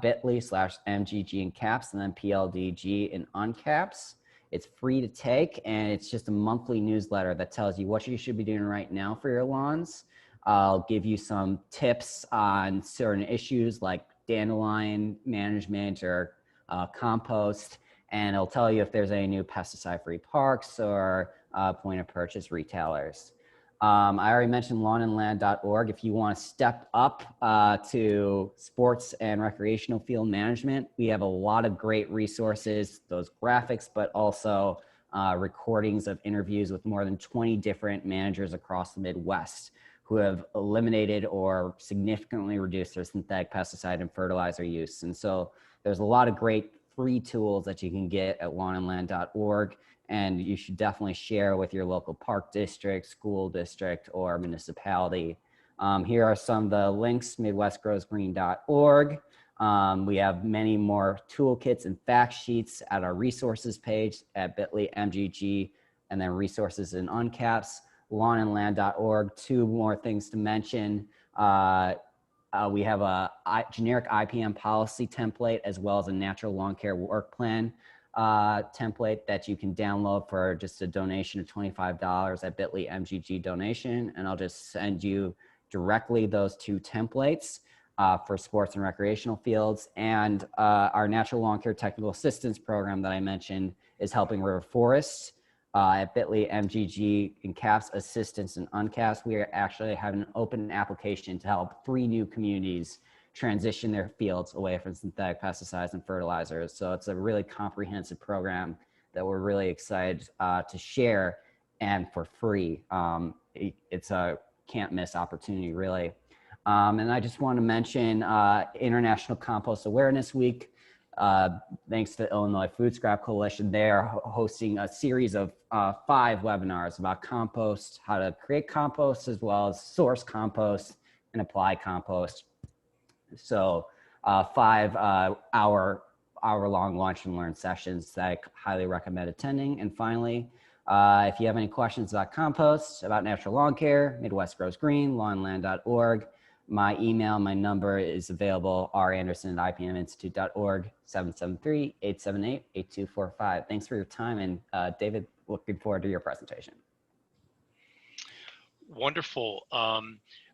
bit.ly/MGG in caps and then PLDG in uncaps. It's free to take, and it's just a monthly newsletter that tells you what you should be doing right now for your lawns. I'll give you some tips on certain issues like dandelion management or compost, and it'll tell you if there's any new pesticide-free parks or point of purchase retailers. I already mentioned lawnandland.org. If you want to step up to sports and recreational field management, we have a lot of great resources, those graphics, but also recordings of interviews with more than 20 different managers across the Midwest who have eliminated or significantly reduced their synthetic pesticide and fertilizer use. And so there's a lot of great free tools that you can get at lawnandland.org. And you should definitely share with your local park district, school district, or municipality. Here are some of the links: midwestgrowsgreen.org. We have many more toolkits and fact sheets at our resources page at bit.ly/MGG, and then resources in uncaps. Lawnandland.org. 2 more things to mention. We have a generic IPM policy template as well as a natural lawn care work plan template that you can download for just a donation of $25 at bit.ly/MGG donation. And I'll just send you directly those 2 templates for sports and recreational fields. And our natural lawn care technical assistance program that I mentioned is helping River Forests at bit.ly/MGG in caps assistance and uncaps. We are actually having an open application to help 3 new communities transition their fields away from synthetic pesticides and fertilizers. So it's a really comprehensive program that we're really excited to share, and for free. It's a can't miss opportunity, really. And I just want to mention International Compost Awareness Week. Thanks to the Illinois Food Scrap Coalition, they're hosting a series of 5 webinars about compost, how to create compost, as well as source compost and apply compost. So 5 hour-long lunch and learn sessions that I highly recommend attending. And finally, If you have any questions about compost, about natural lawn care, Midwest Grows Green, lawnland.org, my email, my number is available, randerson@ipminstitute.org, 773-878-8245. Thanks for your time. And David, looking forward to your presentation. Wonderful.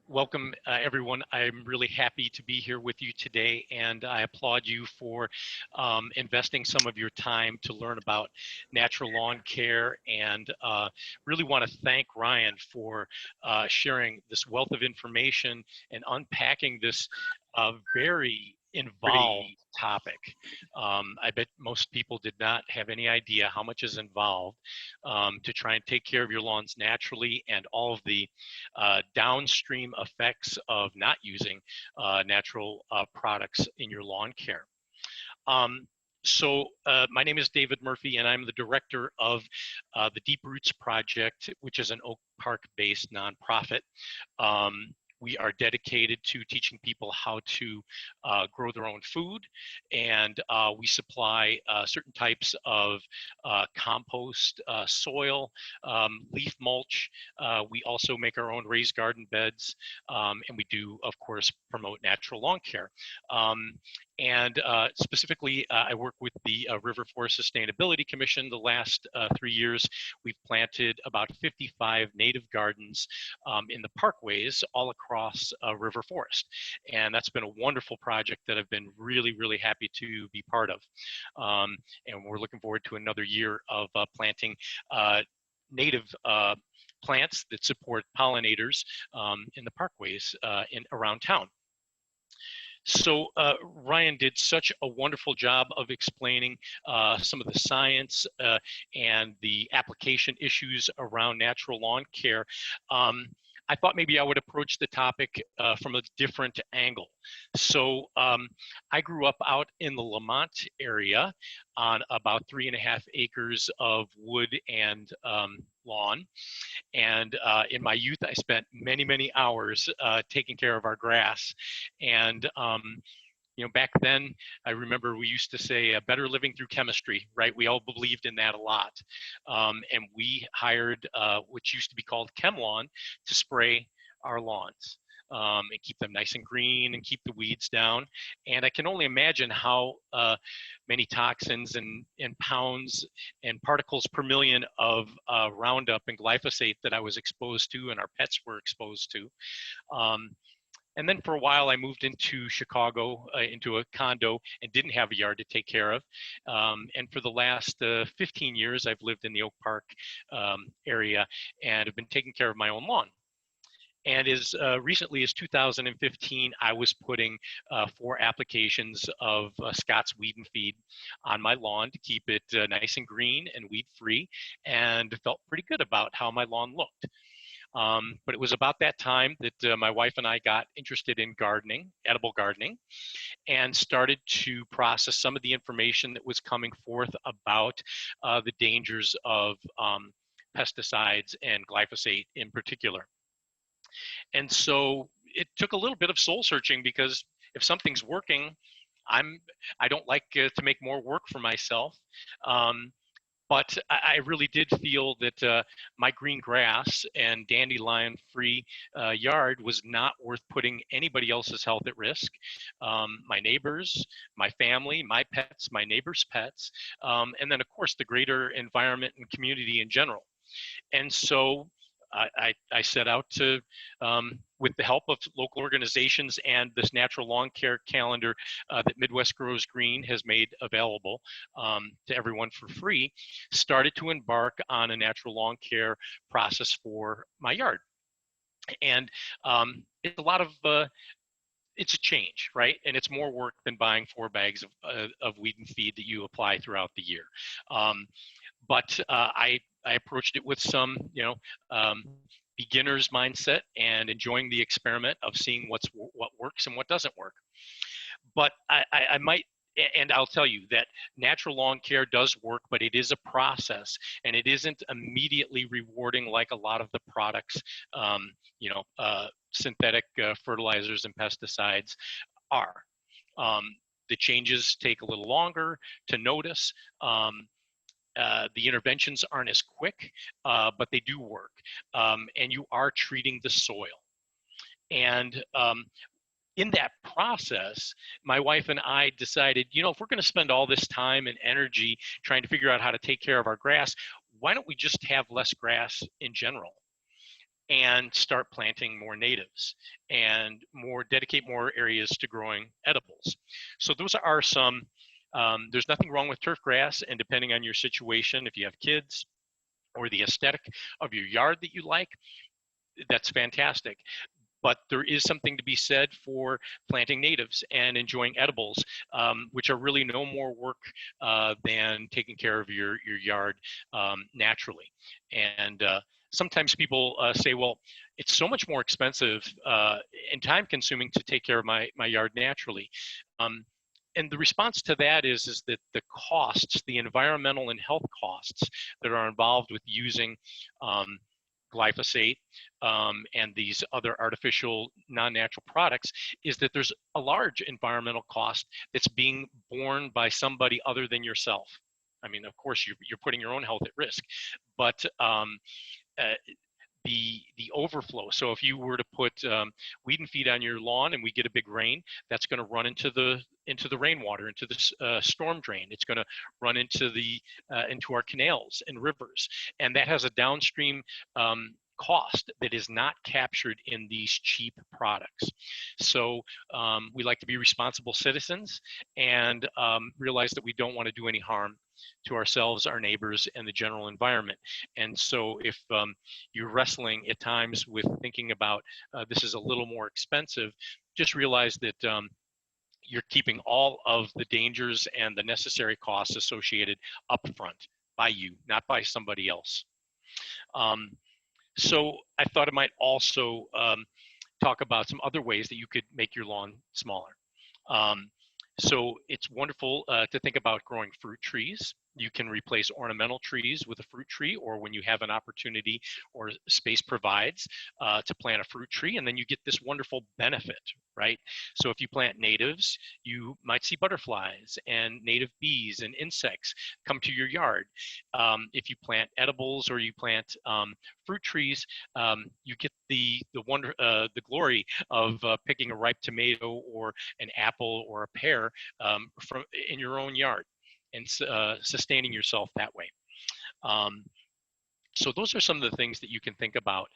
Welcome, everyone. I'm really happy to be here with you today, and I applaud you for investing some of your time to learn about natural lawn care, and really want to thank Ryan for sharing this wealth of information and unpacking this very involved topic. I bet most people did not have any idea how much is involved to try and take care of your lawns naturally, and all of the downstream effects of not using natural products in your lawn care. My name is David Murphy, and I'm the director of the Deep Roots Project, which is an Oak Park-based nonprofit. We are dedicated to teaching people how to grow their own food, and we supply certain types of compost, soil, leaf mulch. We also make our own raised garden beds, and we do, of course, promote natural lawn care. Specifically, I work with the River Forest Sustainability Commission. The last 3 years, we've planted about 55 native gardens in the parkways all across River Forest. And that's been a wonderful project that I've been really, really happy to be part of. And we're looking forward to another year of planting native plants that support pollinators in the parkways around town. So Ryan did such a wonderful job of explaining some of the science and the application issues around natural lawn care. I thought maybe I would approach the topic from a different angle. So I grew up out in the Lamont area on about 3.5 acres of wood and lawn. And in my youth, I spent many, many hours taking care of our grass. And you know, back then, I remember we used to say better living through chemistry, right? We all believed in that a lot. And we hired what used to be called ChemLawn to spray our lawns and keep them nice and green and keep the weeds down. And I can only imagine how many toxins and pounds and particles per million of Roundup and glyphosate that I was exposed to and our pets were exposed to. And then for a while, I moved into Chicago, into a condo, and didn't have a yard to take care of. And for the last 15 years, I've lived in the Oak Park area and have been taking care of my own lawn. And as recently as 2015, I was putting 4 applications of Scott's Weed and Feed on my lawn to keep it nice and green and weed-free, and felt pretty good about how my lawn looked. But it was about that time that my wife and I got interested in gardening, edible gardening, and started to process some of the information that was coming forth about the dangers of pesticides and glyphosate in particular. And so it took a little bit of soul searching, because if something's working, I don't like to make more work for myself. But I really did feel that my green grass and dandelion-free yard was not worth putting anybody else's health at risk. My neighbors, my family, my pets, my neighbors' pets, and then, of course, the greater environment and community in general. And so I set out to, with the help of local organizations and this natural lawn care calendar that Midwest Grows Green has made available to everyone for free, started to embark on a natural lawn care process for my yard. And it's a lot of, it's a change, right? And it's more work than buying 4 bags of weed and feed that you apply throughout the year. But I approached it with some, beginner's mindset and enjoying the experiment of seeing what works and what doesn't work. But I might, and I'll tell you that natural lawn care does work, but it is a process, and it isn't immediately rewarding like a lot of the products, synthetic fertilizers and pesticides are. The changes take a little longer to notice. The interventions aren't as quick, but they do work. And you are treating the soil. And in that process, my wife and I decided, you know, if we're going to spend all this time and energy trying to figure out how to take care of our grass, why don't we just have less grass in general and start planting more natives and dedicate more areas to growing edibles? So those are some, there's nothing wrong with turf grass, and depending on your situation, if you have kids or the aesthetic of your yard that you like, that's fantastic. But there is something to be said for planting natives and enjoying edibles, which are really no more work than taking care of your yard naturally. And sometimes people say, well, it's so much more expensive and time consuming to take care of my yard naturally. And the response to that is that the costs, the environmental and health costs that are involved with using glyphosate and these other artificial non-natural products, is that there's a large environmental cost that's being borne by somebody other than yourself. I mean, of course, you're putting your own health at risk, but the overflow. So if you were to put weed and feed on your lawn and we get a big rain, that's going to run into the rainwater, into the storm drain. It's going to run into our canals and rivers, and that has a downstream cost that is not captured in these cheap products. So we like to be responsible citizens and realize that we don't want to do any harm to ourselves, our neighbors, and the general environment. And so if you're wrestling at times with thinking about this is a little more expensive, just realize that you're keeping all of the dangers and the necessary costs associated up front by you, not by somebody else. So I thought I might also talk about some other ways that you could make your lawn smaller. So it's wonderful to think about growing fruit trees. You can replace ornamental trees with a fruit tree, or when you have an opportunity or space provides to plant a fruit tree, and then you get this wonderful benefit, right? So if you plant natives, you might see butterflies and native bees and insects come to your yard. If you plant edibles or you plant fruit trees, you get the glory of picking a ripe tomato or an apple or a pear in your own yard and sustaining yourself that way. So those are some of the things that you can think about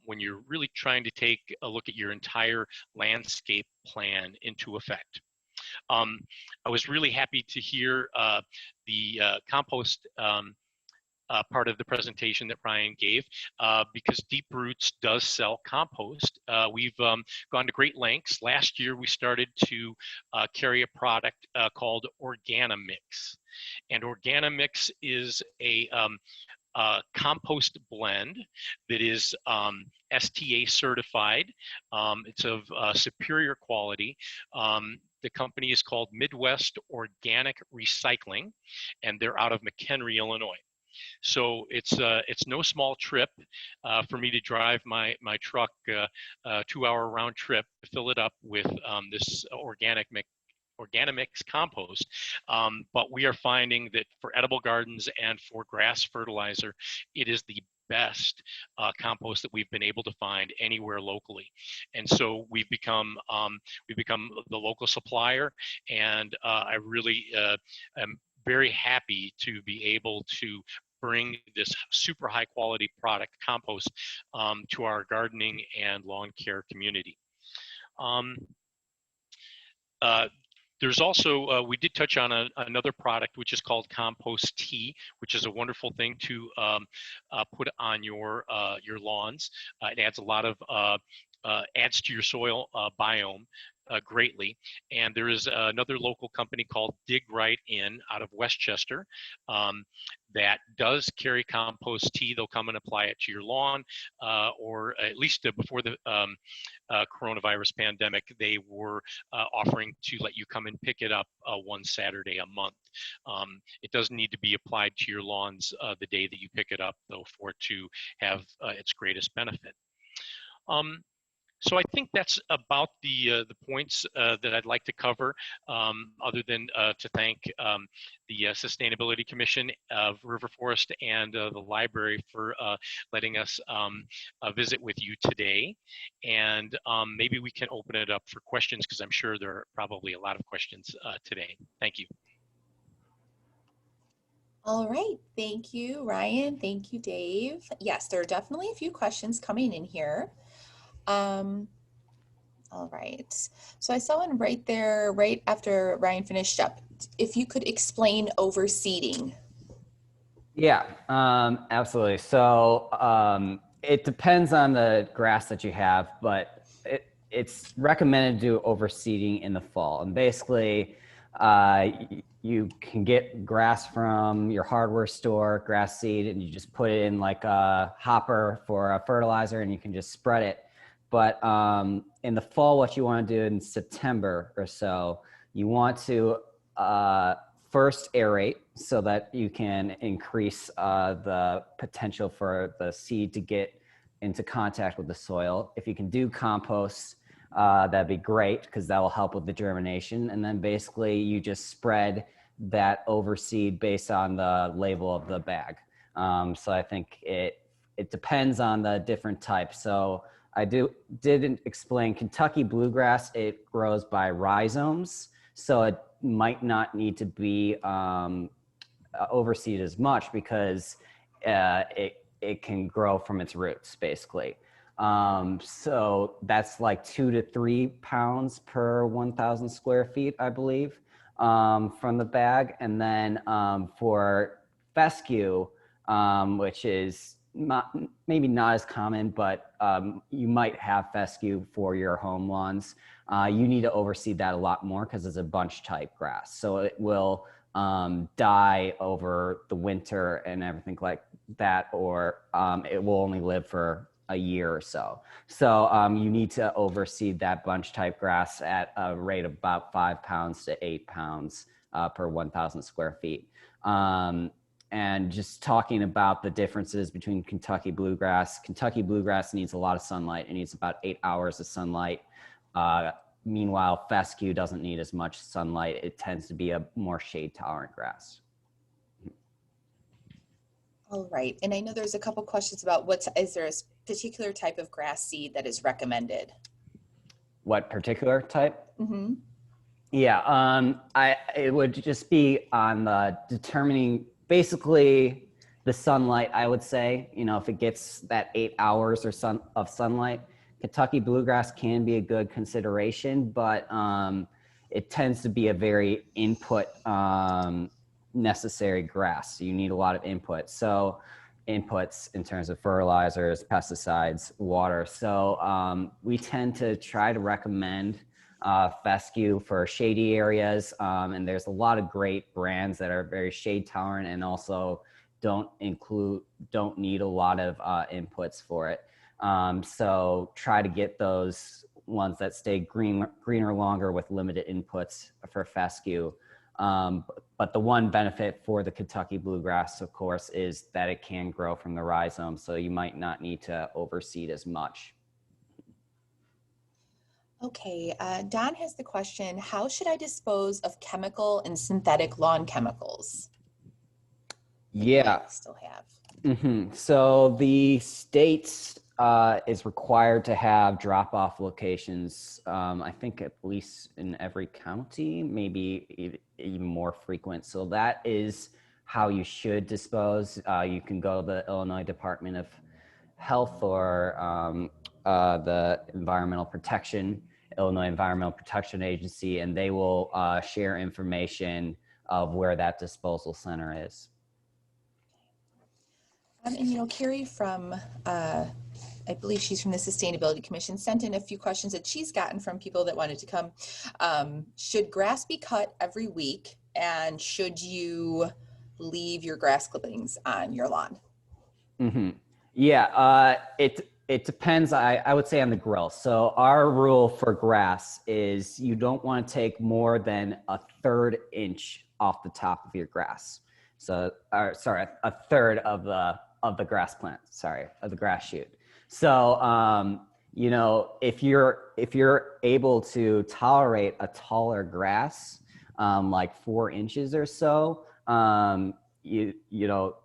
when you're really trying to take a look at your entire landscape plan into effect. I was really happy to hear the compost part of the presentation that Ryan gave, because Deep Roots does sell compost. We've gone to great lengths. Last year, we started to carry a product called Organimix. And Organimix is a compost blend that is STA certified. It's of superior quality. The company is called Midwest Organic Recycling, and they're out of McHenry, Illinois. So it's no small trip for me to drive my truck 2-hour round trip to fill it up with this Organimix compost. But we are finding that for edible gardens and for grass fertilizer, it is the best compost that we've been able to find anywhere locally. And so we've become the local supplier, and I really am very happy to be able to bring this super high quality product, compost, to our gardening and lawn care community. There's also, we did touch on another product, which is called Compost Tea, which is a wonderful thing to put on your lawns. It adds a lot of, adds to your soil biome greatly. And there is another local company called Dig Right In out of Westchester that does carry compost tea. They'll come and apply it to your lawn, or at least before the coronavirus pandemic, they were offering to let you come and pick it up one Saturday a month. It doesn't need to be applied to your lawns the day that you pick it up, though, for it to have its greatest benefit. So I think that's about the points that I'd like to cover, other than to thank the Sustainability Commission of River Forest and the library for letting us visit with you today. And maybe we can open it up for questions, because I'm sure there are probably a lot of questions today. Thank you. All right, thank you, Ryan. Thank you, Dave. Yes, there are definitely a few questions coming in here. All right, so I saw one right there, right after Ryan finished up. If you could explain overseeding. Yeah, absolutely. So it depends on the grass that you have, but it's recommended to do overseeding in the fall. And basically, you can get grass from your hardware store, grass seed, and you just put it in like a hopper for a fertilizer, and you can just spread it. But in the fall, what you want to do in September or so, you want to first aerate so that you can increase the potential for the seed to get into contact with the soil. If you can do compost, that'd be great, because that will help with the germination. And then basically you just spread that overseed based on the label of the bag. So I think it depends on the different types. So I didn't explain Kentucky bluegrass. It grows by rhizomes, so it might not need to be overseeded as much, because it can grow from its roots, basically. So that's like 2 to 3 pounds per 1,000 square feet, I believe, from the bag. And then for fescue, which is maybe not as common, but you might have fescue for your home lawns. You need to overseed that a lot more, because it's a bunch type grass. So it will die over the winter and everything like that, or it will only live for a year or so. So you need to overseed that bunch type grass at a rate of about 5 pounds to 8 pounds per 1,000 square feet. And just talking about the differences between Kentucky bluegrass needs a lot of sunlight. It needs about 8 hours of sunlight. Meanwhile, fescue doesn't need as much sunlight. It tends to be a more shade tolerant grass. All right, and I know there's a couple questions about is there a particular type of grass seed that is recommended? What particular type? Mm-hmm. Yeah, it would just be on the determining basically the sunlight, I would say. You know, if it gets that 8 hours or of sunlight, Kentucky bluegrass can be a good consideration, but it tends to be a very input necessary grass. So you need a lot of input. So inputs in terms of fertilizers, pesticides, water. So we tend to try to recommend fescue for shady areas. And there's a lot of great brands that are very shade tolerant and also don't need a lot of inputs for it. So try to get those ones that stay greener longer with limited inputs for fescue. But the one benefit for the Kentucky bluegrass, of course, is that it can grow from the rhizome. So you might not need to overseed as much. Okay, Don has the question, how should I dispose of chemical and synthetic lawn chemicals? Yeah. I still have. Mm-hmm. So the state is required to have drop-off locations, I think at least in every county, maybe even more frequent. So that is how you should dispose. You can go to the Illinois Department of Health or the Illinois Environmental Protection Agency, and they will share information of where that disposal center is. And you know, Carrie from, I believe she's from the Sustainability Commission, sent in a few questions that she's gotten from people that wanted to come. Should grass be cut every week? And should you leave your grass clippings on your lawn? Mm-hmm. Yeah, it depends, I would say, on the grow. So our rule for grass is you don't want to take more than a 1/3 inch off the top of your grass. So, sorry, a third of the grass plant, of the grass shoot. So you know, if you're able to tolerate a taller grass, like 4 inches or so, you know,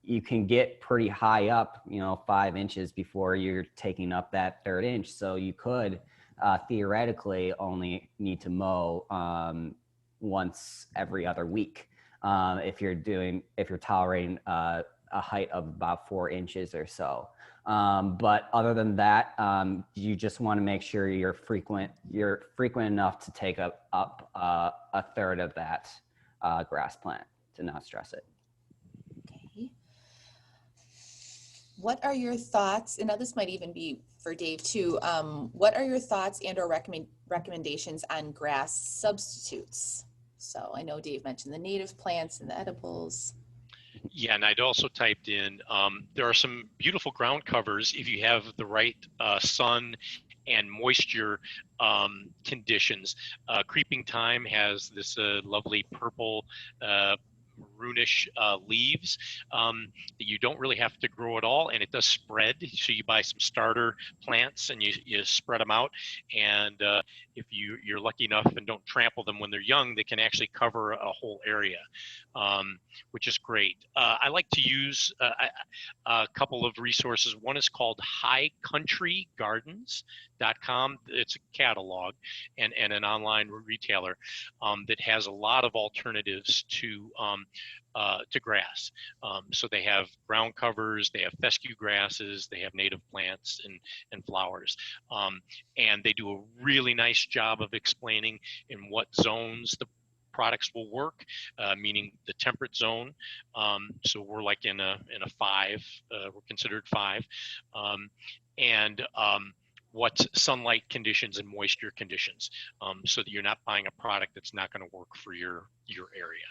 you can get pretty high up, you know, 5 inches before you're taking up that 3rd inch. So you could theoretically only need to mow once every other week if you're tolerating a height of about 4 inches or so. But other than that, you just want to make sure you're frequent enough to take up a third of that grass plant to not stress it. Okay. What are your thoughts, and now this might even be for Dave too, what are your thoughts and or recommendations on grass substitutes? So I know Dave mentioned the native plants and the edibles. Yeah, and I'd also typed in, there are some beautiful ground covers if you have the right sun and moisture conditions. Creeping thyme has this lovely purple maroonish leaves that you don't really have to grow at all, and it does spread. So you buy some starter plants and you spread them out, and if you're lucky enough and don't trample them when they're young, they can actually cover a whole area, which is great. I like to use a couple of resources. One is called highcountrygardens.com. It's a catalog and an online retailer that has a lot of alternatives to grass. So they have ground covers, they have fescue grasses, they have native plants and flowers. And they do a really nice job of explaining in what zones the products will work, meaning the temperate zone. So we're like in a 5, we're considered 5. And what sunlight conditions and moisture conditions, so that you're not buying a product that's not going to work for your area.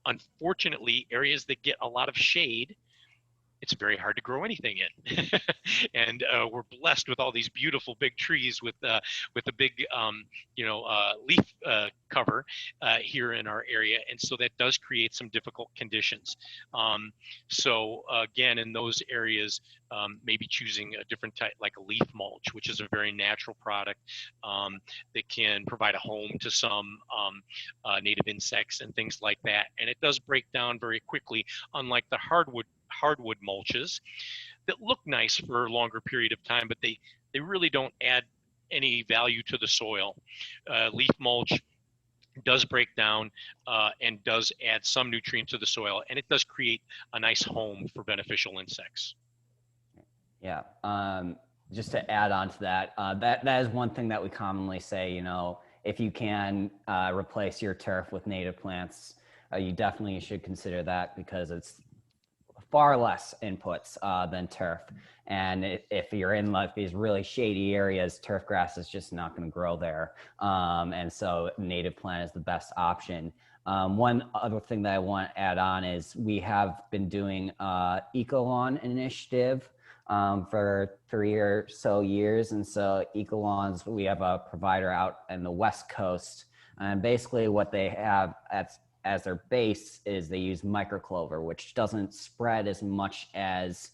Unfortunately, areas that get a lot of shade, it's very hard to grow anything in. And we're blessed with all these beautiful big trees with a big leaf cover here in our area, and so that does create some difficult conditions. So again, in those areas, maybe choosing a different type, like a leaf mulch, which is a very natural product that can provide a home to some native insects and things like that. And it does break down very quickly, unlike the hardwood mulches that look nice for a longer period of time, but they really don't add any value to the soil. Leaf mulch does break down and does add some nutrients to the soil, and it does create a nice home for beneficial insects. Yeah, just to add on to that, that is one thing that we commonly say, you know, if you can replace your turf with native plants, you definitely should consider that, because it's far less inputs than turf. And if you're in like these really shady areas, turf grass is just not going to grow there. And so native plant is the best option. One other thing that I want to add on is we have been doing Eco-Lawn initiative for 3 or so years. And so Eco-Lawns, we have a provider out in the West Coast, and basically what they have as their base is they use microclover, which doesn't spread as much as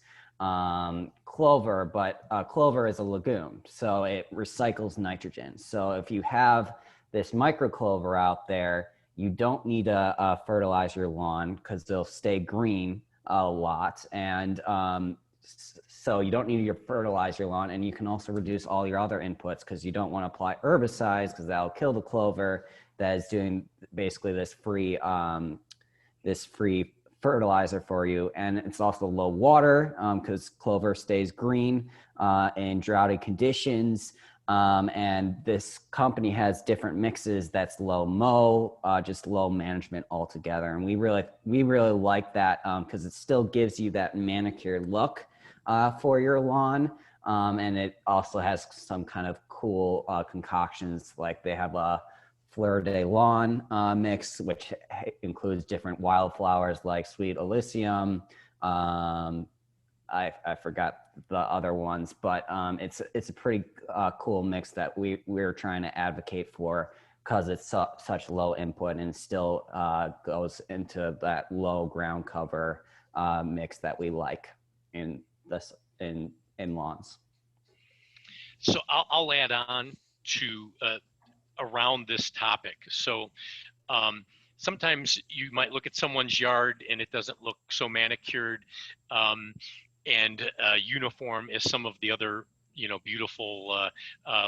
clover, but clover is a legume, so it recycles nitrogen. So if you have this microclover out there, you don't need to fertilize your lawn, because they'll stay green a lot. And so you don't need to fertilize your lawn, and you can also reduce all your other inputs, because you don't want to apply herbicides, because that'll kill the clover that is doing basically this free fertilizer for you. And it's also low water, because clover stays green in droughty conditions. And this company has different mixes that's low mow, just low management altogether. And we really like that, because it still gives you that manicured look for your lawn. And it also has some kind of cool concoctions, like they have a Fleur de Lawn mix, which includes different wildflowers like sweet alyssum. I forgot the other ones, but it's a pretty cool mix that we're trying to advocate for, because it's such low input and still goes into that low ground cover mix that we like in lawns. So I'll add on to around this topic. So sometimes you might look at someone's yard and it doesn't look so manicured and uniform as some of the other beautiful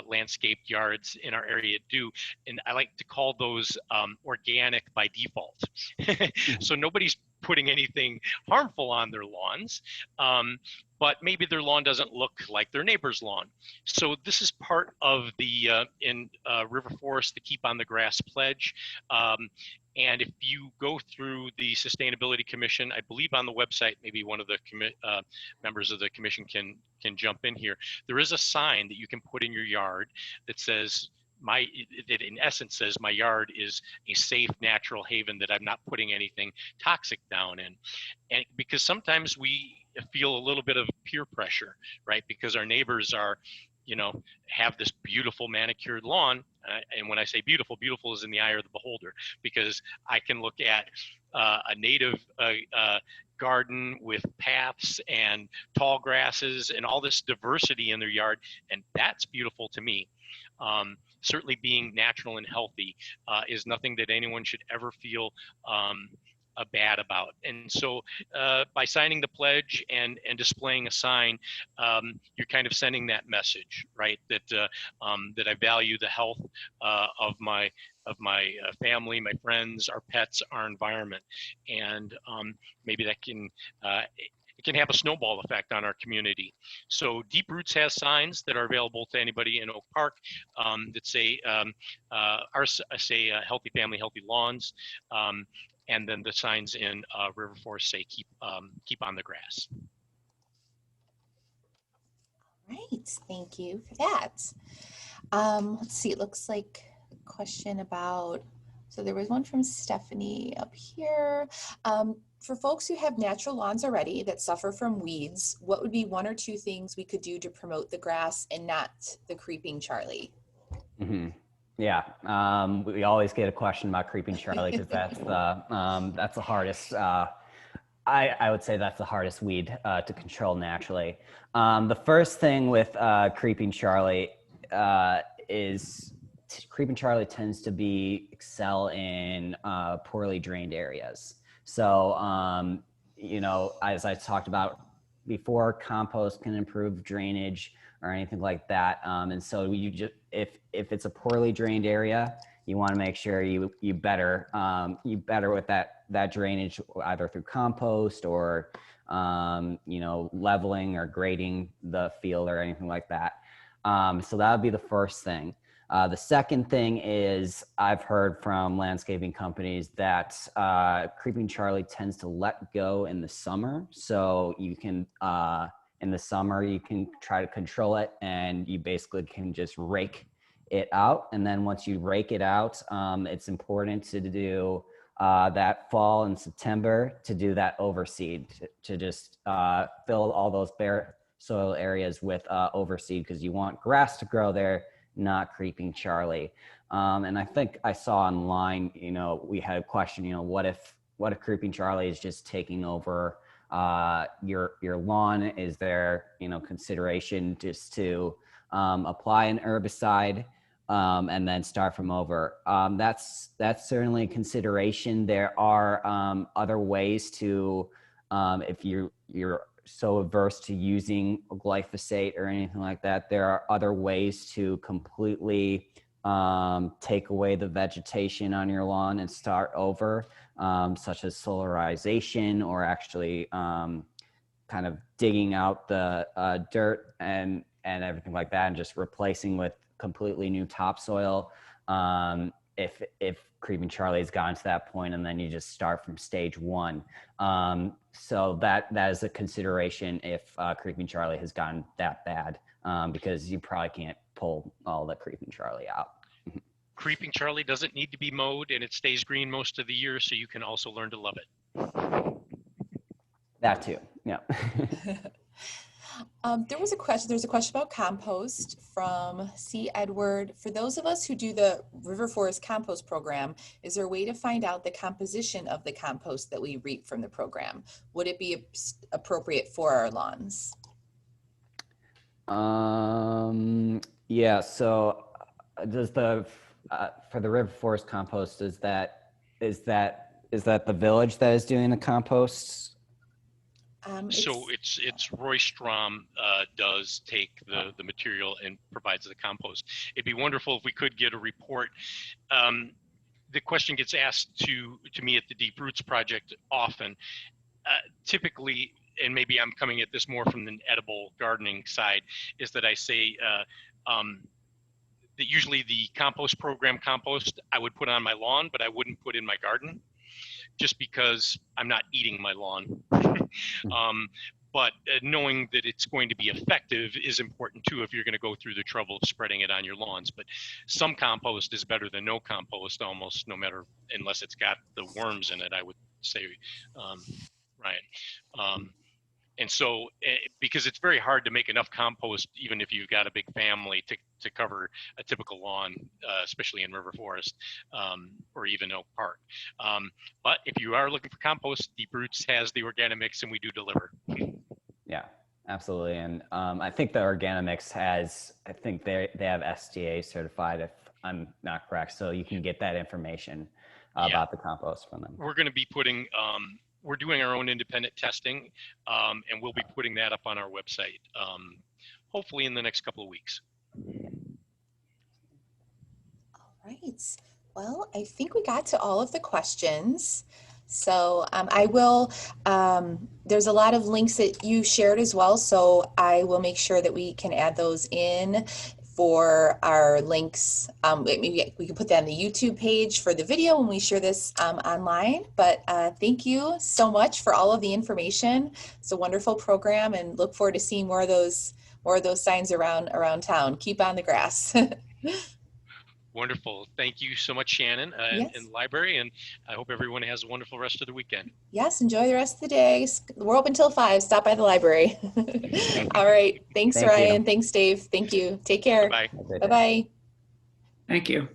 landscaped yards in our area do. And I like to call those organic by default. So nobody's putting anything harmful on their lawns, but maybe their lawn doesn't look like their neighbor's lawn. So this is part of the in River Forest, the Keep on the Grass pledge. And if you go through the Sustainability Commission, I believe on the website, maybe one of the members of the commission can jump in here. There is a sign that you can put in your yard that says, that in essence says my yard is a safe natural haven, that I'm not putting anything toxic down in. And because sometimes we feel a little bit of peer pressure, right? Because our neighbors are, have this beautiful manicured lawn. And when I say beautiful, beautiful is in the eye of the beholder, because I can look at a native garden with paths and tall grasses and all this diversity in their yard, and that's beautiful to me. Certainly being natural and healthy is nothing that anyone should ever feel bad about. And so by signing the pledge and displaying a sign, you're kind of sending that message, right? That that I value the health of my family, my friends, our pets, our environment. And maybe that can it can have a snowball effect on our community. So Deep Roots has signs that are available to anybody in Oak Park that say healthy family, healthy lawns. And then the signs in River Forest say keep on the grass. Right, thank you for that. Let's see, it looks like a question about, so there was one from Stephanie up here. For folks who have natural lawns already that suffer from weeds, what would be one or two things we could do to promote the grass and not the creeping Charlie? Mm-hmm. Yeah, we always get a question about creeping Charlie because that's the hardest. I would say that's the hardest weed to control naturally. The first thing with creeping Charlie is creeping Charlie tends to excel in poorly drained areas. So as I talked about before, compost can improve drainage or anything like that. And so you just, if it's a poorly drained area, you want to make sure you better with that drainage, either through compost or leveling or grading the field or anything like that. So that would be the first thing. The second thing is I've heard from landscaping companies that creeping Charlie tends to let go in the summer. So you can in the summer you can try to control it, and you basically can just rake it out. And then once you rake it out, it's important to do that fall and September to do that overseed, to just fill all those bare soil areas with overseed, because you want grass to grow there, not creeping Charlie. And I think I saw online, we had a question, what if creeping Charlie is just taking over your lawn? Is there, consideration just to apply an herbicide and then start from over? That's certainly a consideration. There are other ways to, if you're so averse to using glyphosate or anything like that, there are other ways to completely take away the vegetation on your lawn and start over, such as solarization, or actually kind of digging out the dirt and everything like that and just replacing with completely new topsoil. If creeping Charlie has gotten to that point, and then you just start from stage one. So that is a consideration if creeping Charlie has gotten that bad, because you probably can't pull all the creeping Charlie out. Creeping Charlie doesn't need to be mowed, and it stays green most of the year, so you can also learn to love it. That too, yeah. There's a question about compost from C. Edward. For those of us who do the River Forest compost program, is there a way to find out the composition of the compost that we reap from the program? Would it be appropriate for our lawns? Yeah, so does the for the river forest compost, is that the village that is doing the composts? So it's Roy Strom does take the material and provides the compost. It'd be wonderful if we could get a report. The question gets asked to me at the Deep Roots Project often. Typically, and maybe I'm coming at this more from the edible gardening side, is that I say that usually the compost program compost I would put on my lawn, but I wouldn't put in my garden, just because I'm not eating my lawn. But knowing that it's going to be effective is important too if you're going to go through the trouble of spreading it on your lawns. But some compost is better than no compost, almost, no matter, unless it's got the worms in it, I would say, Ryan. And so, because it's very hard to make enough compost, even if you've got a big family, to cover a typical lawn, especially in River Forest or even Oak Park. But if you are looking for compost, Deep Roots has the Organimix, and we do deliver. Yeah, absolutely. And I think the Organimix has, I think they have SDA certified, if I'm not correct. So you can get that information about the compost from them. We're going to be putting, we're doing our own independent testing, and we'll be putting that up on our website, hopefully in the next couple of weeks. All right. Well, I think we got to all of the questions. So I will, there's a lot of links that you shared as well. So I will make sure that we can add those in for our links. Maybe we can put that on the YouTube page for the video when we share this online. But thank you so much for all of the information. It's a wonderful program, and look forward to seeing more of those signs around town. Keep on the grass. Wonderful. Thank you so much, Shannon, Yes. in the library, and I hope everyone has a wonderful rest of the weekend. Yes, enjoy the rest of the day. We're open till 5. Stop by the library. All right. Thanks, Thank Ryan. you. Thanks, Dave. Thank you. Take care. Bye. Bye-bye. Thank you.